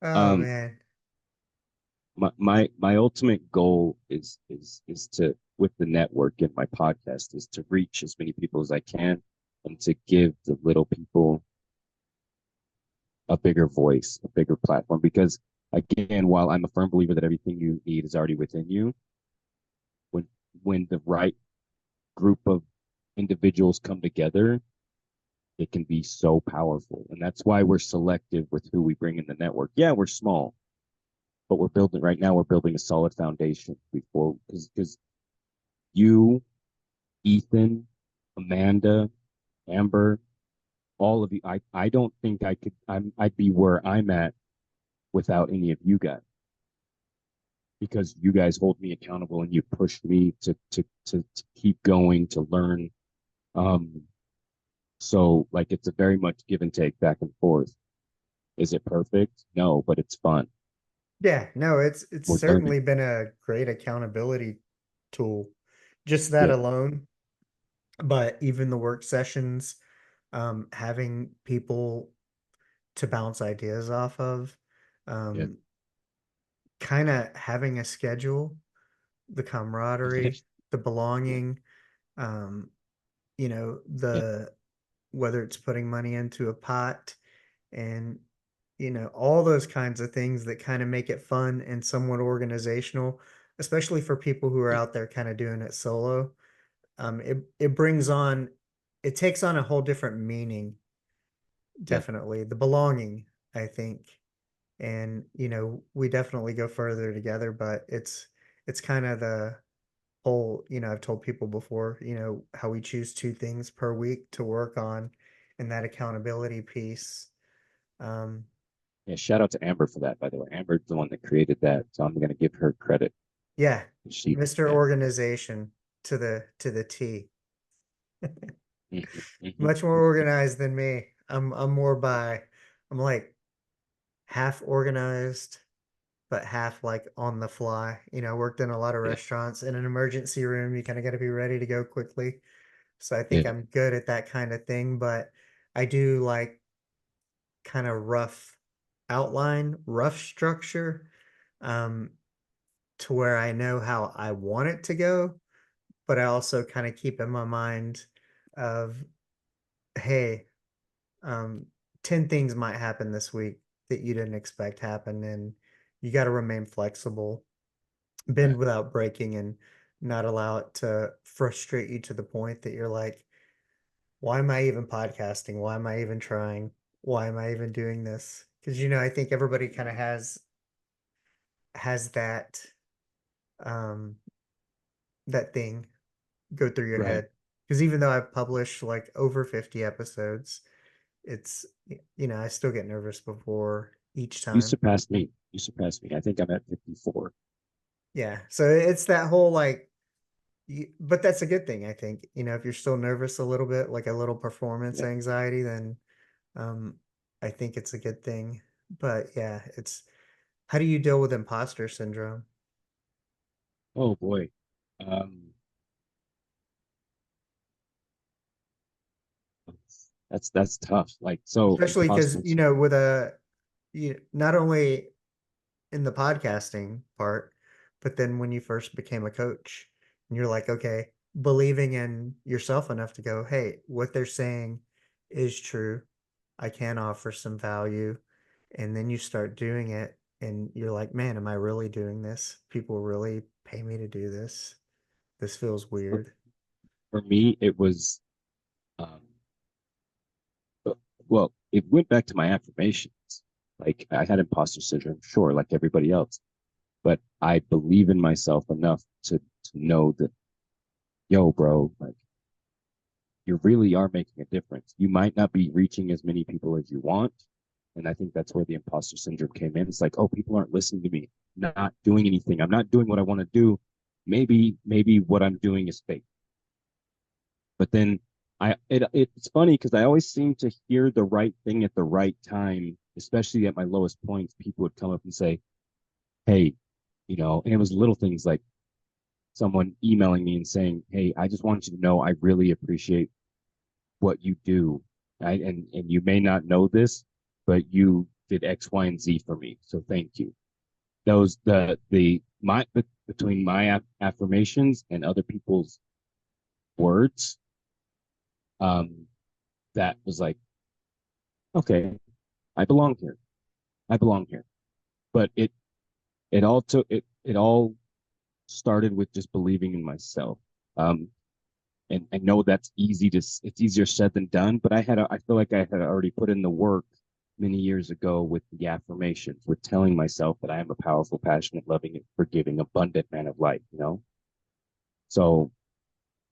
Oh um, man. my ultimate goal is to with the network and my podcast is to reach as many people as I can and to give the little people a bigger voice, a bigger platform. Because again, while I'm a firm believer that everything you need is already within you, when when the right group of individuals come together, it can be so powerful. And that's why we're selective with who we bring in the network. Yeah, we're small, but we're building right now, we're building a solid foundation before because you, Ethan, Amanda, Amber, all of you, I don't think I'd be where I'm at without any of you guys. Because you guys hold me accountable and you push me to keep going to learn. Um, so like it's a very much give and take back and forth. Is it perfect? No, but it's fun. Yeah, no, it's We're learning. certainly been a great accountability tool. Just that Yeah, alone. But even the work sessions, having people to bounce ideas off of, yeah, um, kind of having a schedule the camaraderie, the belonging, um, Yeah. whether it's putting money into a pot and, all those kinds of things that kind of make it fun and somewhat organizational, especially for people who are Yeah. out there kind of doing it solo. It brings on, it takes on a whole different meaning, Yeah. definitely. The belonging, I think. And, we definitely go further together, but it's kind of the whole, I've told people before, how we choose 2 things per week to work on and that accountability piece. Um, Yeah. Shout out to Amber for that, by the way. Amber's the one that created that, so I'm gonna give her credit. yeah, She, Mr. yeah. Organization to the T. Mhm, mhm. Much more organized than me. I'm more I'm like half organized, but half like on the fly. I worked in a lot of Yeah. restaurants. In an emergency room, you kind of got to be ready to go quickly. So I think Yeah. I'm good at that kind of thing, but I do like kind of rough outline, rough structure, um, to where I know how I want it to go, but I also kind of keep in my mind of, hey, um, 10 things might happen this week that you didn't expect happen, and you got to remain flexible, bend Right. without breaking, and not allow it to frustrate you to the point that you're like, why am I even podcasting? Why am I even trying? Why am I even doing this? Because I think everybody kind of has um that thing go through your Right. head. Because even though I've published like over 50 episodes, it's I still get nervous before each You time. surpassed me. You surpassed me. I think I'm at 54. Yeah. So it's that whole like but that's a good thing, I think. If you're still nervous a little bit, like a little performance Yeah. anxiety, then um I think it's a good thing. But yeah, it's how do you deal with imposter syndrome? Oh boy. Um, that's tough. Like, so Especially because, imposters. with not only in the podcasting part, but then when you first became a coach and you're like, okay, believing in yourself enough to go, hey, what they're saying is true. I can offer some value. And then you start doing it and you're like, man, am I really doing this? People really pay me to do this. This feels For, weird. for me, it was um, uh, well, it went back to my affirmations. Like I had imposter syndrome, sure, like everybody else, but I believe in myself enough to know that, yo, bro, like you really are making a difference. You might not be reaching as many people as you want. And I think that's where the imposter syndrome came in. It's like, oh, people aren't listening to me, not doing anything. I'm not doing what I want to do. Maybe what I'm doing is fake. But then it's funny because I always seem to hear the right thing at the right time, especially at my lowest points. People would come up and say, hey, and it was little things like someone emailing me and saying, hey, I just want you to know I really appreciate what you do. And you may not know this, but you did X, Y, and Z for me. So thank you. Those the my between my affirmations and other people's words, um, that was like, okay, I belong here. I belong here. But it all started with just believing in myself. Um, and I know that's it's easier said than done, but I feel like I had already put in the work many years ago with the affirmations, with telling myself that I am a powerful, passionate, loving, and forgiving, abundant man of light. So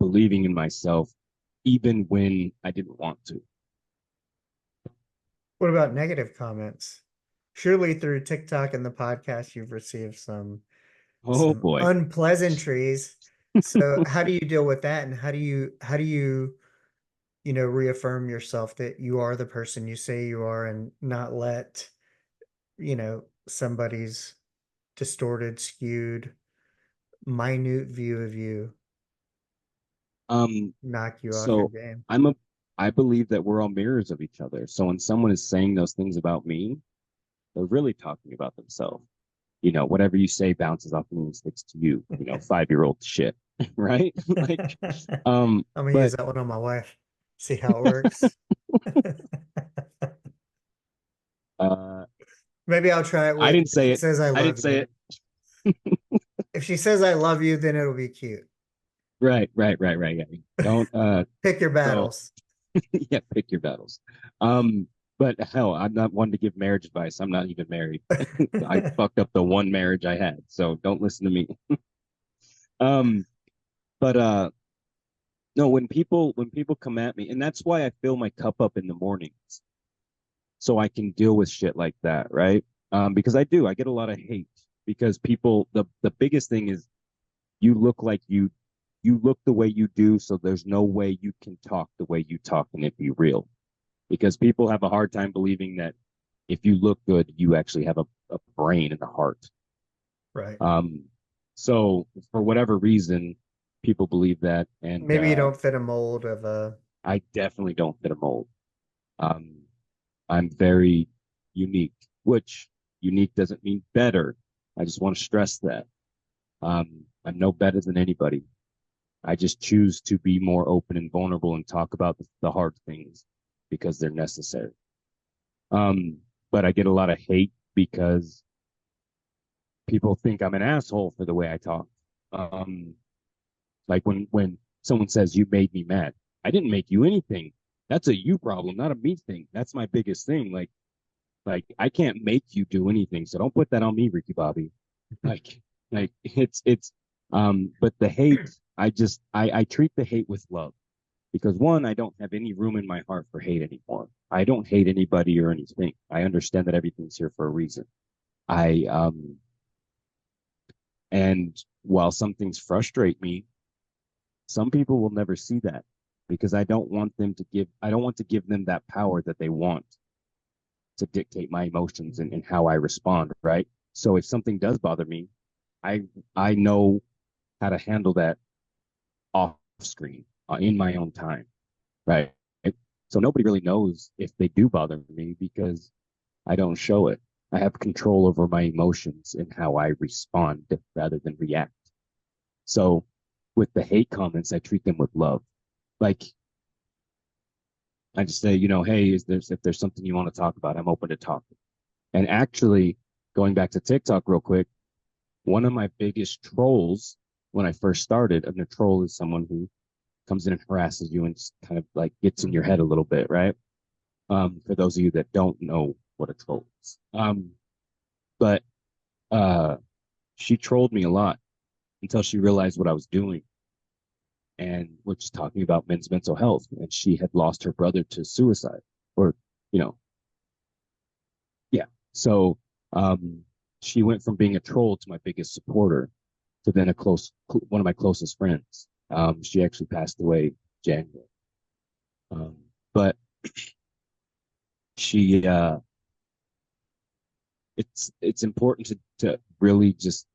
believing in myself, even when I didn't want to. What about negative comments? Surely through TikTok and the podcast, you've received Oh some boy. unpleasantries. So how do you deal with that? And how do you, reaffirm yourself that you are the person you say you are and not let, somebody's distorted, skewed, minute view of you Um, knock you off your so game? I'm a I believe that we're all mirrors of each other. So when someone is saying those things about me, they're really talking about themselves. whatever you say bounces off me and sticks to you, 5-year-old shit, right? Like, I'm gonna use but that one on my wife. See how it works. uh, Maybe I'll try it I with didn't if say she it. says I I didn't love say you. it. If she says I love you, then it'll be cute. Right. Yeah. Don't Pick your so battles. yeah, pick your battles. Um, but hell, I'm not one to give marriage advice. I'm not even married. I fucked up the one marriage I had, so don't listen to me. Um, but no, when people come at me, and that's why I fill my cup up in the mornings, so I can deal with shit like that, right? Because I get a lot of hate because people, the biggest thing is you look like you look the way you do, so there's no way you can talk the way you talk and it be real. Because people have a hard time believing that if you look good, you actually have a brain and a heart. Right. So for whatever reason, people believe that, and Maybe you don't fit a mold of a. I definitely don't fit a mold. Um, I'm very unique, which unique doesn't mean better. I just want to stress that. I'm no better than anybody. I just choose to be more open and vulnerable and talk about the hard things because they're necessary. But I get a lot of hate because people think I'm an asshole for the way I talk. Um, like when someone says you made me mad, I didn't make you anything. That's a you problem, not a me thing. That's my biggest thing. Like I can't make you do anything, so don't put that on me, Ricky Bobby. Like it's but the hate, I treat the hate with love because one, I don't have any room in my heart for hate anymore. I don't hate anybody or anything. I understand that everything's here for a reason. I and while some things frustrate me, some people will never see that because I don't want to give them that power that they want to dictate my emotions and how I respond, right? So if something does bother me, I I know how to handle that off screen in my own time, right? So nobody really knows if they do bother me because I don't show it. I have control over my emotions and how I respond rather than react. So with the hate comments, I treat them with love. Like I just say, hey, if there's something you want to talk about, I'm open to talk. And actually, going back to TikTok real quick, one of my biggest trolls when I first started, and a troll is someone who comes in and harasses you and just kind of like gets in your head a little bit, right? For those of you that don't know what a troll is. But she trolled me a lot until she realized what I was doing and was just talking about men's mental health. And she had lost her brother to suicide or, you know, yeah. So she went from being a troll to my biggest supporter to then one of my closest friends. She actually passed away January. But she it's important to really just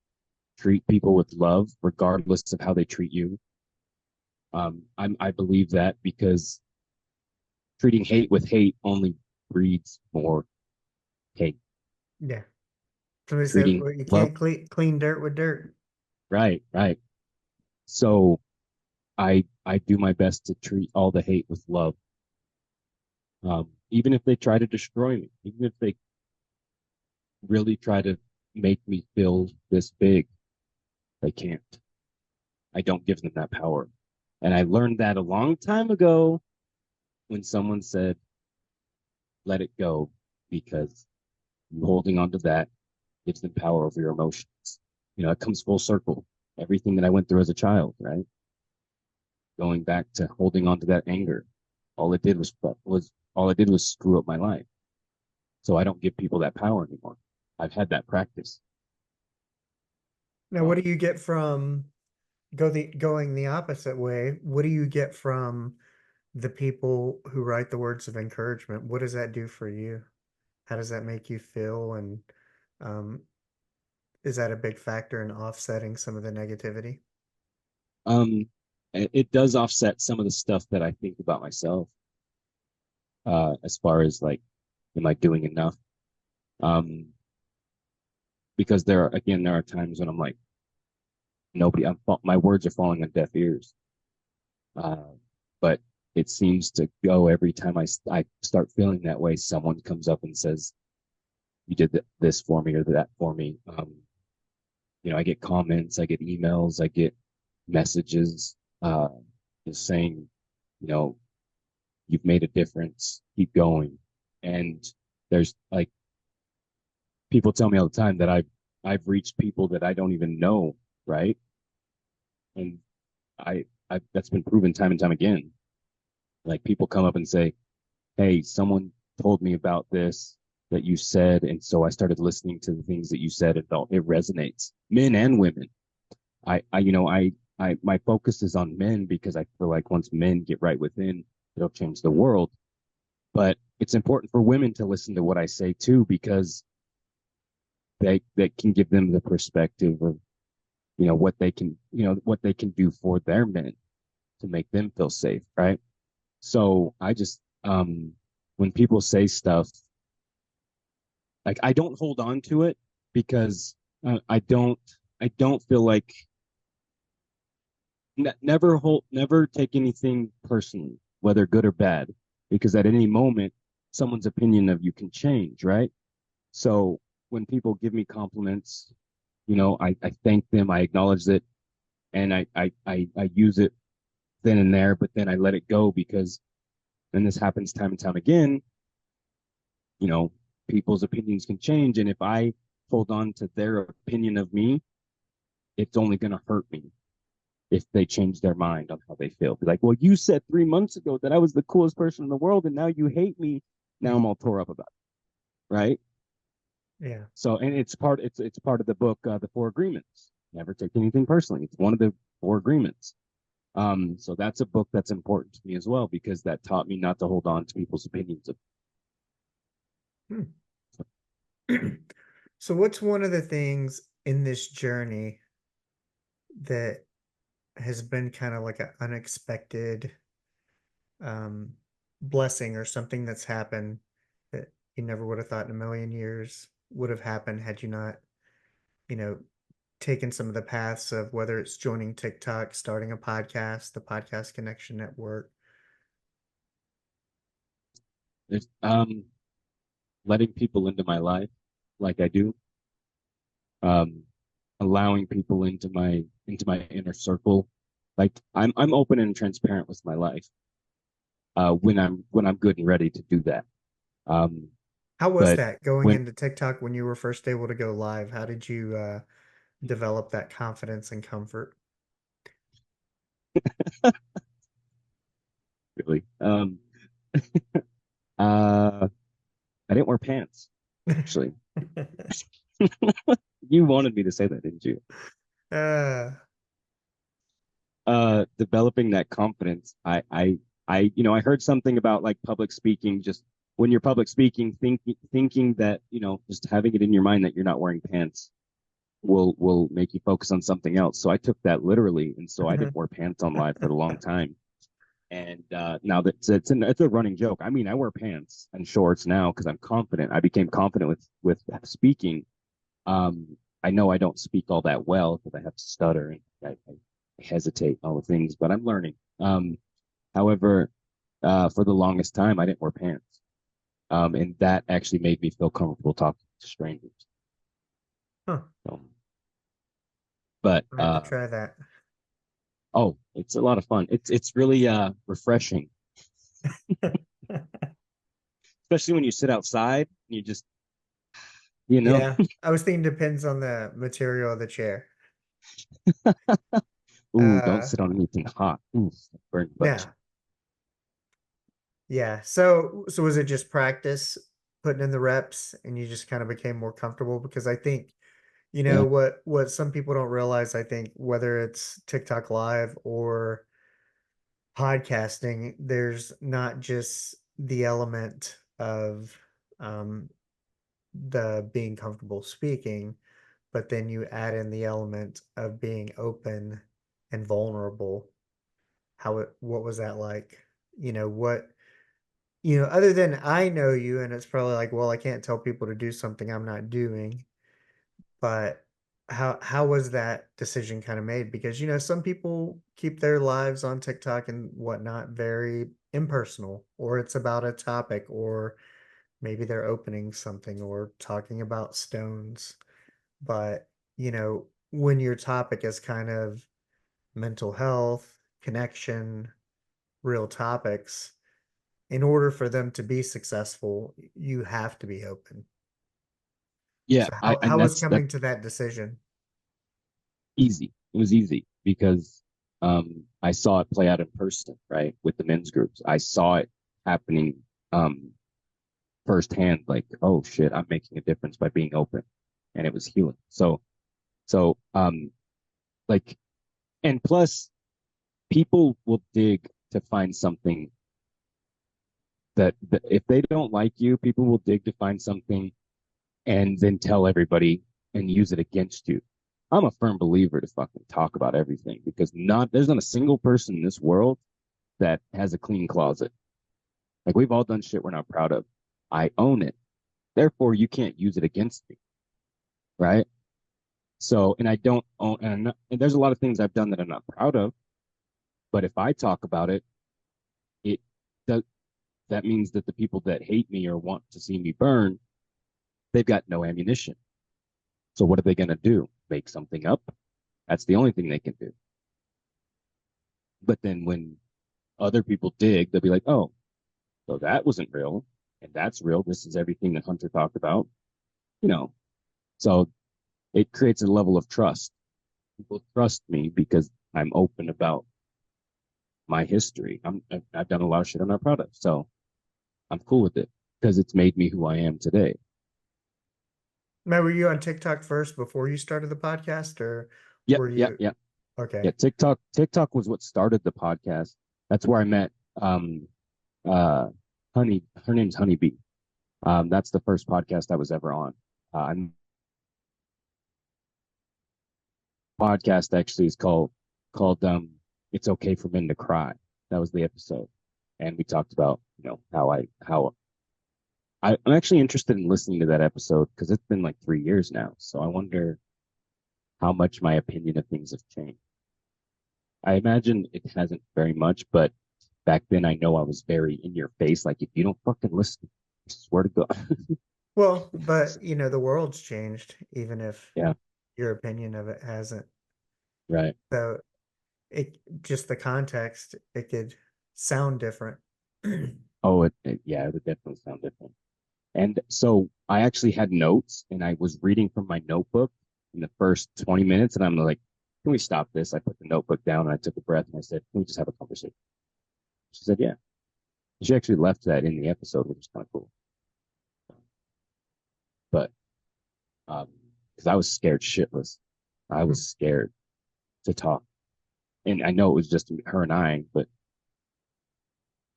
treat people with love regardless of how they treat you. I believe that because treating hate with hate only breeds more hate. Yeah. Somebody said, Treating well, you love, can't clean dirt with dirt. right. So I do my best to treat all the hate with love. Even if they try to destroy me, even if they really try to make me feel this big, they can't. I don't give them that power. And I learned that a long time ago when someone said, let it go, because you holding on to that gives them power over your emotions. It comes full circle. Everything that I went through as a child, right? Going back to holding on to that anger. All it did was screw up my life. So I don't give people that power anymore. I've had that practice. Now, what do you get from going the opposite way? What do you get from the people who write the words of encouragement? What does that do for you? How does that make you feel? And um, is that a big factor in offsetting some of the negativity? Um, it does offset some of the stuff that I think about myself. As far as like, am I doing enough? Um, because there are times when I'm like, my words are falling on deaf ears. But it seems to go every time I start feeling that way. Someone comes up and says, "You did this for me or that for me." I get comments, I get emails, I get messages, just saying, you know, you've made a difference. Keep going. And there's like people tell me all the time that I've reached people that I don't even know, right? And I that's been proven time and time again. Like people come up and say, "Hey, someone told me about this that you said, and so I started listening to the things that you said, and it resonates, men and women." My focus is on men because I feel like once men get right within, it'll change the world. But it's important for women to listen to what I say too, because that can give them the perspective of, what they can do for their men to make them feel safe, right? So I just when people say stuff, like I don't hold on to it because I don't feel like never take anything personally, whether good or bad, because at any moment someone's opinion of you can change, right? So when people give me compliments, I thank them, I acknowledge it, and I use it then and there, but then I let it go because, and this happens time and time again, you know, people's opinions can change. And if I hold on to their opinion of me, it's only going to hurt me if they change their mind on how they feel. Be like, well, you said 3 months ago that I was the coolest person in the world, and now you hate me. Now I'm all tore up about it, right? Yeah. So, and it's part of the book, The Four Agreements. Never take anything personally. It's one of the four agreements. So that's a book that's important to me as well because that taught me not to hold on to people's opinions of. So what's one of the things in this journey that has been kind of like an unexpected um, blessing or something that's happened that you never would have thought in a million years would have happened had you not, you know, taken some of the paths of whether it's joining TikTok, starting a podcast, the Podcast Connection Network. There's letting people into my life like I do, um, allowing people into my inner circle. Like I'm open and transparent with my life when I'm good and ready to do that. Um, How was but that going when into TikTok when you were first able to go live? How did you develop that confidence and comfort? really, uh, I didn't wear pants actually. You wanted me to say that, didn't you? uh, Developing that confidence. I heard something about like public speaking. Just when you're public speaking, thinking that just having it in your mind that you're not wearing pants will make you focus on something else. So I took that literally, and so I didn't wear pants on live for a long time. And now that it's a running joke. I mean, I wear pants and shorts now because I'm confident. I became confident with speaking. I know I don't speak all that well because I have to stutter and I hesitate, all the things, but I'm learning. However, for the longest time, I didn't wear pants. And that actually made me feel comfortable talking to strangers. huh. Um, but I have to try that. oh, it's a lot of fun. It's really refreshing, especially when you sit outside and you just, you know, Yeah, I was thinking depends on the material of the chair. ooh, don't Uh, sit on anything hot. Ooh, burn butt. yeah, yeah. So was it just practice, putting in the reps, and you just kind of became more comfortable? Because I think, Yeah, what some people don't realize, I think, whether it's TikTok Live or podcasting, there's not just the element of um, the being comfortable speaking, but then you add in the element of being open and vulnerable. What was that like? Other than I know you, and it's probably like, well, I can't tell people to do something I'm not doing. But how was that decision kind of made? Because some people keep their lives on TikTok and whatnot very impersonal, or it's about a topic, or maybe they're opening something or talking about stones. But, when your topic is kind of mental health, connection, real topics, in order for them to be successful, you have to be open. Yeah, So I how and was that's coming to that decision? easy. It was easy because I saw it play out in person, right, with the men's groups. I saw it happening um firsthand, like, oh shit, I'm making a difference by being open, and it was healing. So like, and plus, people will dig to find something that if they don't like you, people will dig to find something and then tell everybody and use it against you. I'm a firm believer to fucking talk about everything because there's not a single person in this world that has a clean closet. Like we've all done shit we're not proud of. I own it. Therefore, you can't use it against me, right? So, and I don't own, and there's a lot of things I've done that I'm not proud of. But if I talk about it, it does, that means that the people that hate me or want to see me burn, they've got no ammunition. So what are they going to do? Make something up? That's the only thing they can do. But then when other people dig, they'll be like, oh, so that wasn't real. And that's real. This is everything that Hunter talked about. You know, so it creates a level of trust. People trust me because I'm open about my history. I've done a lot of shit I'm not proud of. So I'm cool with it because it's made me who I am today. Matt, were you on TikTok first before you started the podcast, or Yep, were yep, you yep. okay? Yeah, TikTok was what started the podcast. That's where I met uh Honey. Her name's Honeybee. That's the first podcast I was ever on. And podcast actually is called It's Okay for Men to Cry. That was the episode, and we talked about how I'm actually interested in listening to that episode because it's been like 3 years now. So I wonder how much my opinion of things have changed. I imagine it hasn't very much, but back then I know I was very in your face. Like if you don't fucking listen, I swear to God. Well, but the world's changed, even if Yeah, your opinion of it hasn't. right. So it just the context, it could sound different. Oh, yeah, it would definitely sound different. And so I actually had notes and I was reading from my notebook in the first 20 minutes. And I'm like, can we stop this? I put the notebook down and I took a breath and I said, can we just have a conversation? She said, yeah. She actually left that in the episode, which is kind of cool. But, because I was scared shitless. I was scared to talk. And I know it was just her and I, but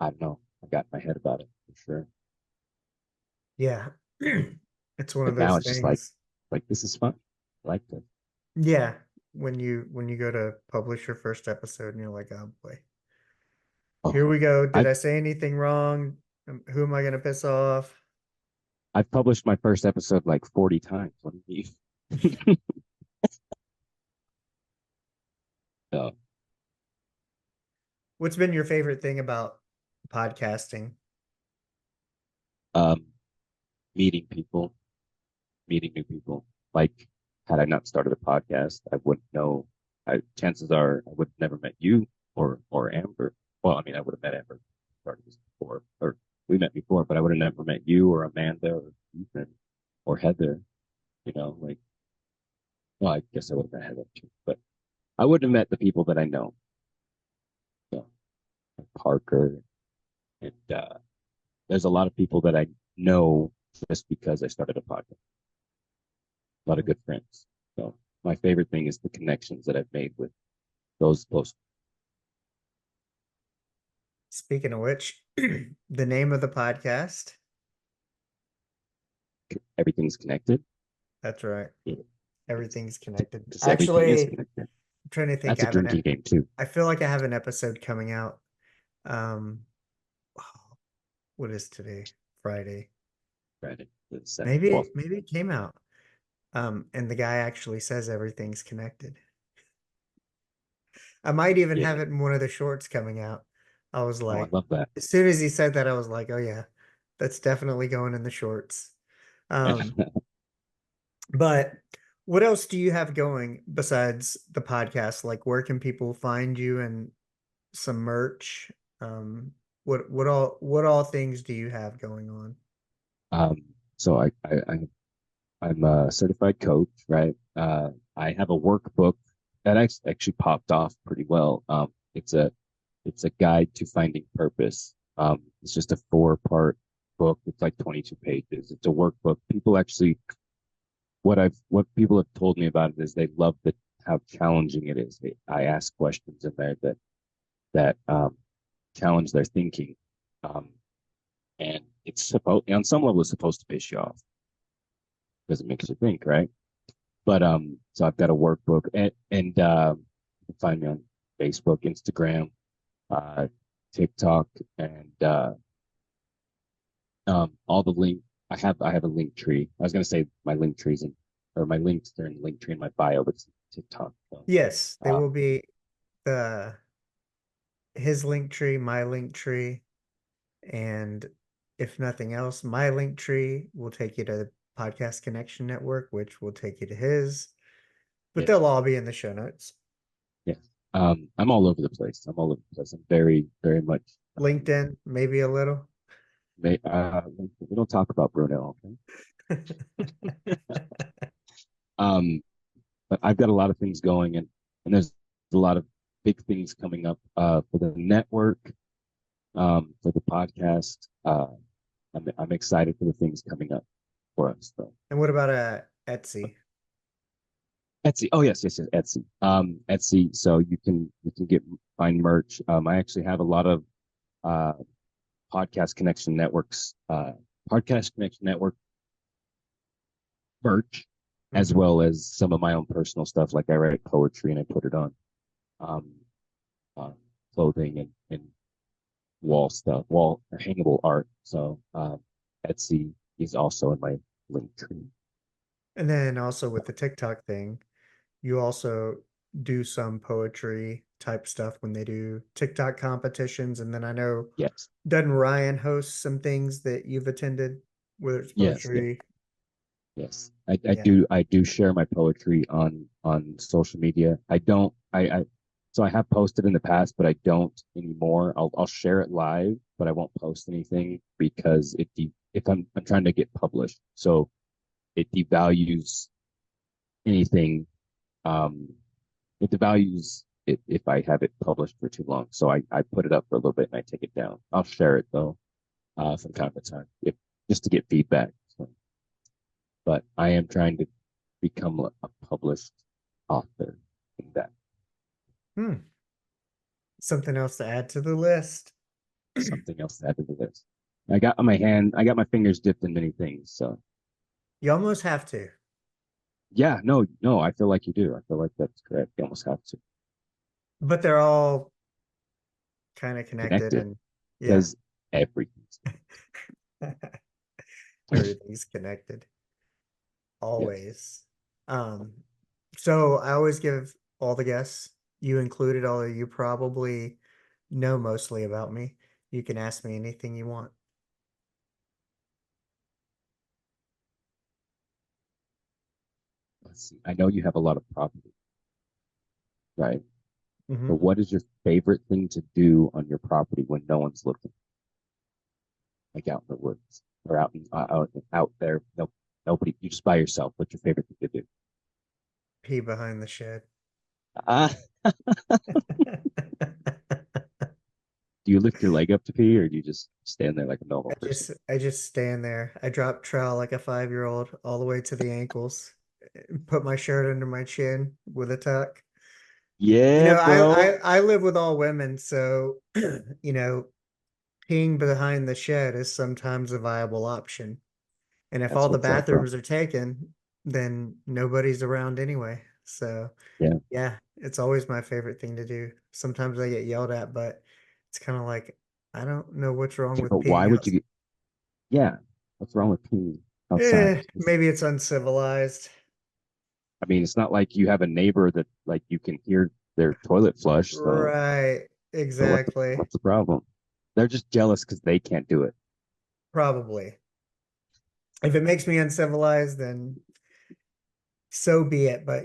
I don't know. I got in my head about it for sure. Yeah. It's one of But now those it's just things. like this is fun. I like this. Yeah. When you go to publish your first episode and you're like, oh boy, here Oh, we go. Did I I say anything wrong? Who am I gonna piss off? I've published my first episode like 40 times. What do you mean? So, What's been your favorite thing about podcasting? um, meeting people, meeting new people. Like, had I not started a podcast, I wouldn't know. Chances are I would have never met you or Amber. Well, I mean, I would have met Amber started this before, or we met before, but I would have never met you or Amanda or Ethan or Heather. Like, well, I guess I would have met Heather too, but I wouldn't have met the people that I know. So, like Parker and there's a lot of people that I know just because I started a podcast. A lot of good friends. So my favorite thing is the connections that I've made with those. Speaking of which, the name of the podcast. Everything's connected. That's right. Yeah. Everything's connected. Because everything is Actually, I'm connected. trying to think. That's a drinking game too. I feel like I have an episode coming out. Um, what is today? Friday. Right. The seventh. Well, Maybe it came out. And the guy actually says everything's connected. I might even Yeah. have it in one of the shorts coming out. I was Oh, I like, love that. as soon as he said that, I was like, oh yeah, that's definitely going in the shorts. Um, but what else do you have going besides the podcast? Like, where can people find you and some merch? Um, what all things do you have going on? Um, so I'm a certified coach, right? I have a workbook that actually popped off pretty well. It's a guide to finding purpose. It's just a 4-part book. It's like 22 pages. It's a workbook. People actually, what people have told me about it is they love how challenging it is. I ask questions in there that challenge their thinking, um, and it's supposed on some level it's supposed to piss you off because it makes you think, right? But so I've got a workbook, and you can find me on Facebook, Instagram, uh, TikTok, and all the link. I have a link tree. I was gonna say my link trees or my links are in the link tree in my bio, but it's TikTok. So, Yes, they um, will be the his link tree, my link tree, and if nothing else, my link tree will take you to the Podcast Connection Network, which will take you to his, but yes, they'll all be in the show notes. yes. I'm all over the place. I'm all over the place. I'm very, very much. LinkedIn, maybe a little. May, we don't talk about Bruno, okay? Um, but I've got a lot of things going, and there's a lot of big things coming up for the network, for the podcast. I'm excited for the things coming up for us, though. And what about Etsy? Etsy. Oh yes, Etsy. Etsy. So you can find merch. I actually have a lot of uh podcast connection networks, podcast connection network merch, as Mhm. well as some of my own personal stuff. Like I write poetry and I put it on um, uh, clothing and wall stuff, wall or hangable art. So Etsy is also in my link tree. And then also with the TikTok thing, you also do some poetry type stuff when they do TikTok competitions. And then I know, Yes, doesn't Ryan host some things that you've attended, whether it's yes, poetry? yes. I Yeah. do share my poetry on social media. I don't I so I have posted in the past, but I don't anymore. I'll share it live, but I won't post anything because if I'm trying to get published, so it devalues anything. Um, it devalues it if I have it published for too long. So I put it up for a little bit and I take it down. I'll share it though, from time to time, if just to get feedback. So, but I am trying to become a published author in that. Hmm. Something else to add to the list. Something else to add to the list. I got my fingers dipped in many things. So You almost have to, yeah, no, I feel like you do. I feel like that's correct. You almost have to but they're all kind of connected connect it and yeah, because everything's everything's connected yes. always. Um, so I always give all the guests, you included, although you probably know mostly about me. You can ask me anything you want. Let's see. I know you have a lot of property, right? Hmm. But what is your favorite thing to do on your property when no one's looking, like out in the woods or out there? No, nobody. You just by yourself. What's your favorite thing to do? Pee behind the shed. Ah, do you lift your leg up to pee, or do you just stand there like a normal person? I just stand there. I drop trowel like a 5-year-old all the way to the ankles, put my shirt under my chin with a tuck. You Yeah, know, bro. I live with all women, so you know, peeing behind the shed is sometimes a viable option. And if That's all the what's up, bro. bathrooms are taken, then nobody's around anyway. So Yeah. yeah, it's always my favorite thing to do. Sometimes I get yelled at, but it's kind of like I don't know what's wrong Yeah, with but why peeing would you outside. get? Yeah. What's wrong with peeing outside? Maybe it's uncivilized. I mean, it's not like you have a neighbor that like you can hear their toilet flush. So, Right. so Exactly. what's the problem? They're just jealous because they can't do it. Probably. If it makes me uncivilized, then so be it. But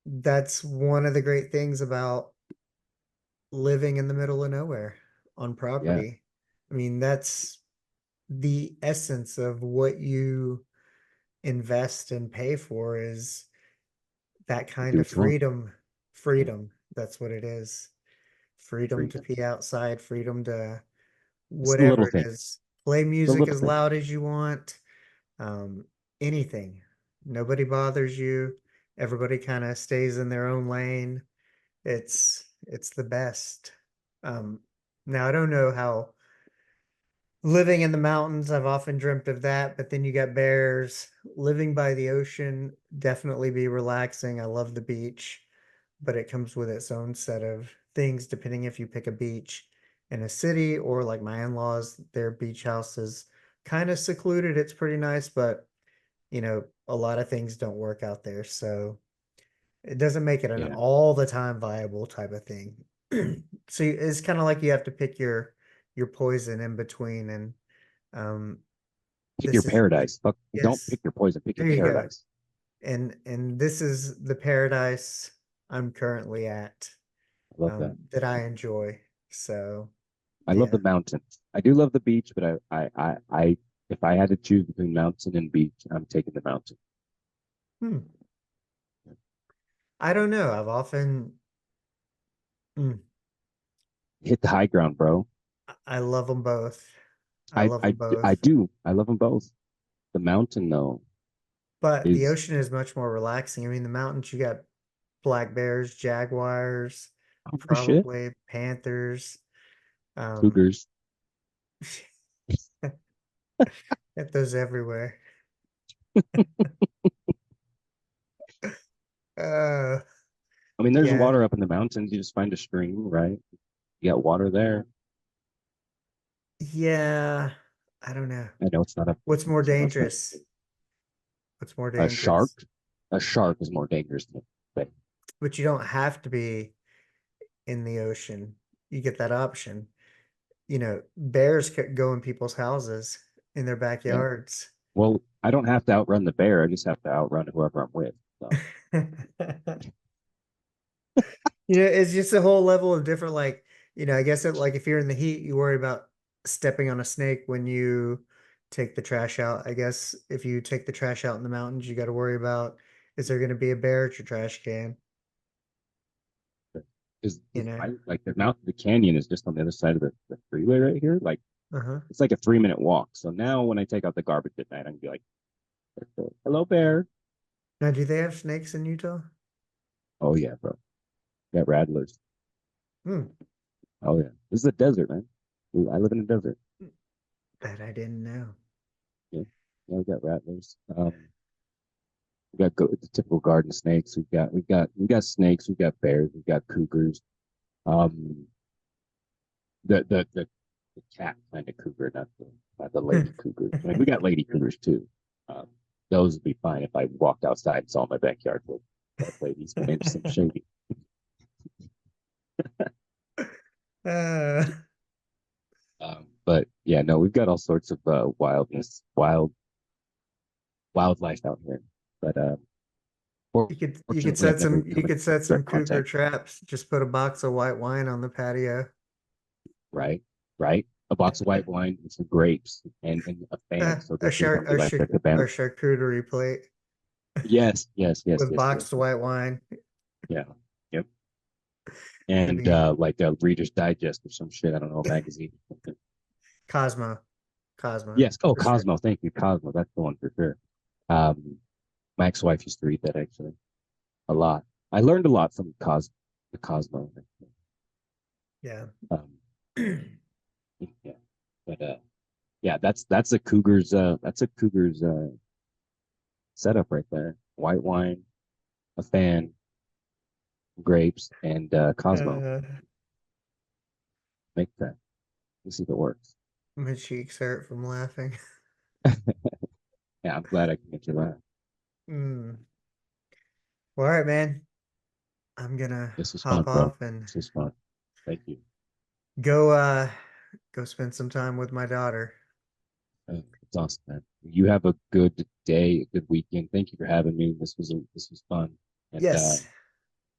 that's one of the great things about living in the middle of nowhere on Yeah, property. I mean, that's the essence of what you invest and pay for is that you kind do of what you want. freedom. Yeah, Freedom. That's what it is. Freedom to freedom. be outside, freedom to It's the little whatever it thing. is. Play The music little as thing. loud as you want. Um, anything. Nobody bothers you. Everybody kind of stays in their own lane. It's the best. Um, now I don't know how living in the mountains, I've often dreamt of that, but then you got bears. Living by the ocean, definitely be relaxing. I love the beach, but it comes with its own set of things depending if you pick a beach in a city or like my in-laws, their beach house is kind of secluded. It's pretty nice, but a lot of things don't work out there. So it doesn't make it an Yeah, all the time viable type of thing. So it's kind of like you have to pick your poison in between. And um, pick your this is like, paradise. Fuck, don't yes, pick your poison. Pick your there you go. paradise. And this is the paradise I'm currently at, I love that. that I enjoy. So I love yeah. the mountains. I do love the beach, but if I had to choose between mountain and beach, I'm taking the mountain. Hmm. I don't know. I've often, mm, Hit the high ground, bro. I love them both. I love them I both. do. I love them both. The mountain though But the is ocean is much more relaxing. I mean, the mountains, you got black bears, jaguars, oh shit. probably panthers. Um, Cougars. get those everywhere. Uh, I mean, there's yeah, water up in the mountains. You just find a stream, right? You got water there. yeah. I don't know. I know it's not a What's more it's not dangerous? What's more a shark. dangerous? A shark is more dangerous than a But you don't have to be in the ocean. You get that option. Bears could go in people's houses, in their yeah. backyards. Well, I don't have to outrun the bear. I just have to outrun whoever I'm with. So It's just a whole level of different, like, I guess like if you're in the heat, you worry about stepping on a snake when you take the trash out. I guess if you take the trash out in the mountains, you got to worry about is there going to be a bear at your trash can, because you know? I like the canyon is just on the other side of the freeway right here. Like Uh-huh. it's like a 3 minute walk. So now when I take out the garbage at night, I can be like, "Hello, bear." Now, do they have snakes in Utah? Oh yeah, bro. Got rattlers. Hmm, Oh yeah. This is a desert, man. I live in a desert. that I didn't know. Yeah, yeah, we got rattlers. We got the typical garden snakes. We got snakes. We got bears. We got cougars. Um, the cat kind of cougar, not the lady cougar. I mean, we got lady cougars too. Um, those would be fine if I walked outside and saw my backyard with ladies, but ain't some shady. Uh, But yeah, no, we've got all sorts of wildlife out here. But you could fortunately, I've set never some you come in could set some direct cougar contact. traps. Just put a box of white wine on the patio. Right, right. A box of white wine and some grapes and a fan, so A that they don't get like the cabana. charcuterie plate Yes, yes, yes, with yes, yes. boxed white wine. Yeah, yep. It'd And be like a Reader's Digest or some shit. I don't know, a magazine. Cosmo, Cosmo Yes. Oh, for sure. Cosmo. Thank you, Cosmo. That's the one for sure. Um, my ex-wife used to read that actually a lot. I learned a lot from the Cosmo. Yeah. Um, yeah, but yeah, that's a Cougar's setup right there. White wine, a fan, grapes, and Cosmo. Uh, Make that. Let's see if it works. my cheeks hurt from laughing. Yeah, I'm glad I can make you laugh. Mm. Well, all right, man. I'm gonna This was fun, hop bro. off and This was fun. Thank you. go spend some time with my daughter. It's awesome, man. You have a good day, a good weekend. Thank you for having me. This was fun. And Yes.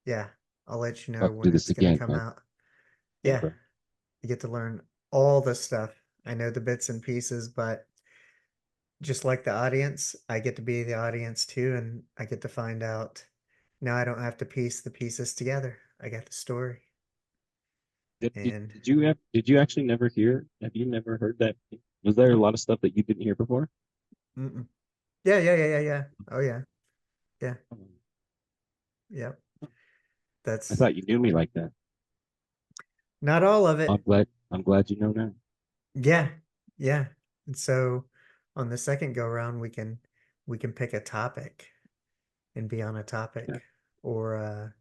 Yeah. I'll let you know love to do when this it's gonna again, come man. out. Yeah, Yeah. bro. You get to learn all the stuff. I know the bits and pieces, but just like the audience, I get to be the audience too, and I get to find out. Now I don't have to piece the pieces together. I got the story. And Did you actually never hear? Have you never heard that? Was there a lot of stuff that you didn't hear before? mm-mm. Yeah. Oh yeah. Yeah. Um, Yep. I That's thought you knew me like that. not all of it. I'm glad you know now. Yeah. Yeah. And so on the second go round we can pick a topic and be on a Yeah, topic or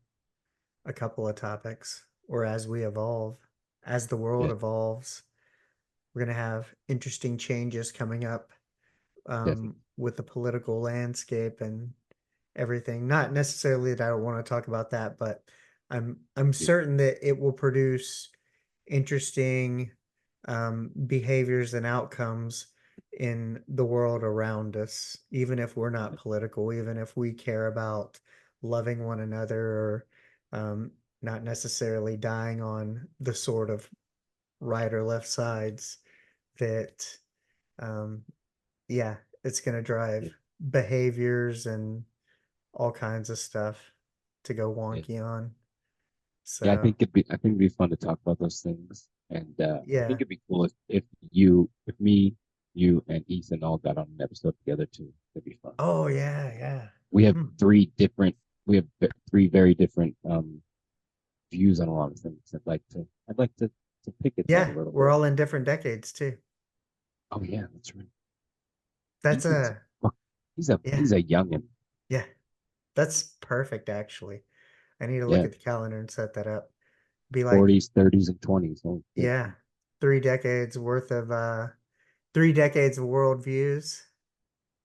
a couple of topics or as we evolve, as the world yeah, evolves, we're going to have interesting changes coming up definitely. with the political landscape and everything. Not necessarily that I don't want to talk about that, but I'm Yeah, certain that it will produce interesting behaviors and outcomes in the world around us, even if we're not political, even if we care about loving one another or um, not necessarily dying on the sort of right or left sides, that um, yeah, it's going to drive yeah, behaviors and all kinds of stuff to go yeah. wonky on. Yeah, So, I think it'd be fun to talk about those things. And I think yeah. it'd be cool if me, you, and Ethan all got on an episode together too. It'd be fun. Oh, yeah. We have Hmm. we have three very different views on a lot of things. I'd like to pick at that a Yeah, little we're bit. all in different decades too. Oh yeah, that's right. That's Ethan's a, yeah, he's a youngin. yeah, that's perfect actually. I need to look Yeah, at the calendar and set that up. Be like, 40s, 30s, and 20s. Oh, yeah, yeah, 3 decades worth of 3 decades of worldviews.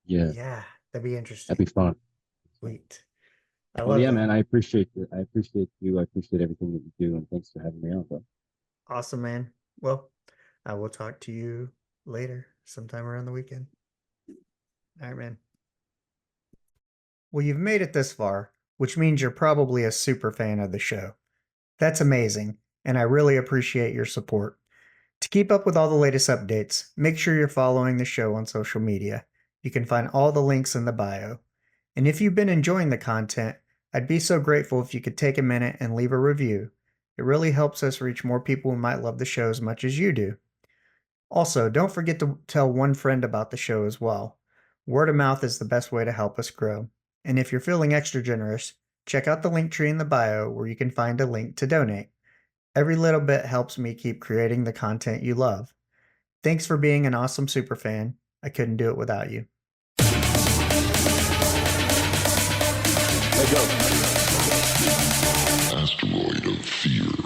yeah, Yeah, that'd be interesting. that'd be fun. Sweet. I Well, love yeah, that. man, I appreciate you. I appreciate you. I appreciate everything that you do, and thanks for having me on, bro. Awesome, man. Well, I will talk to you later, sometime around the weekend. All right, man. Well, you've made it this far, which means you're probably a super fan of the show. That's amazing, and I really appreciate your support. To keep up with all the latest updates, make sure you're following the show on social media. You can find all the links in the bio. And if you've been enjoying the content, I'd be so grateful if you could take a minute and leave a review. It really helps us reach more people who might love the show as much as you do. Also, don't forget to tell one friend about the show as well. Word of mouth is the best way to help us grow. And if you're feeling extra generous, check out the link tree in the bio where you can find a link to donate. Every little bit helps me keep creating the content you love. Thanks for being an awesome superfan. I couldn't do it without you. Asteroid of fear.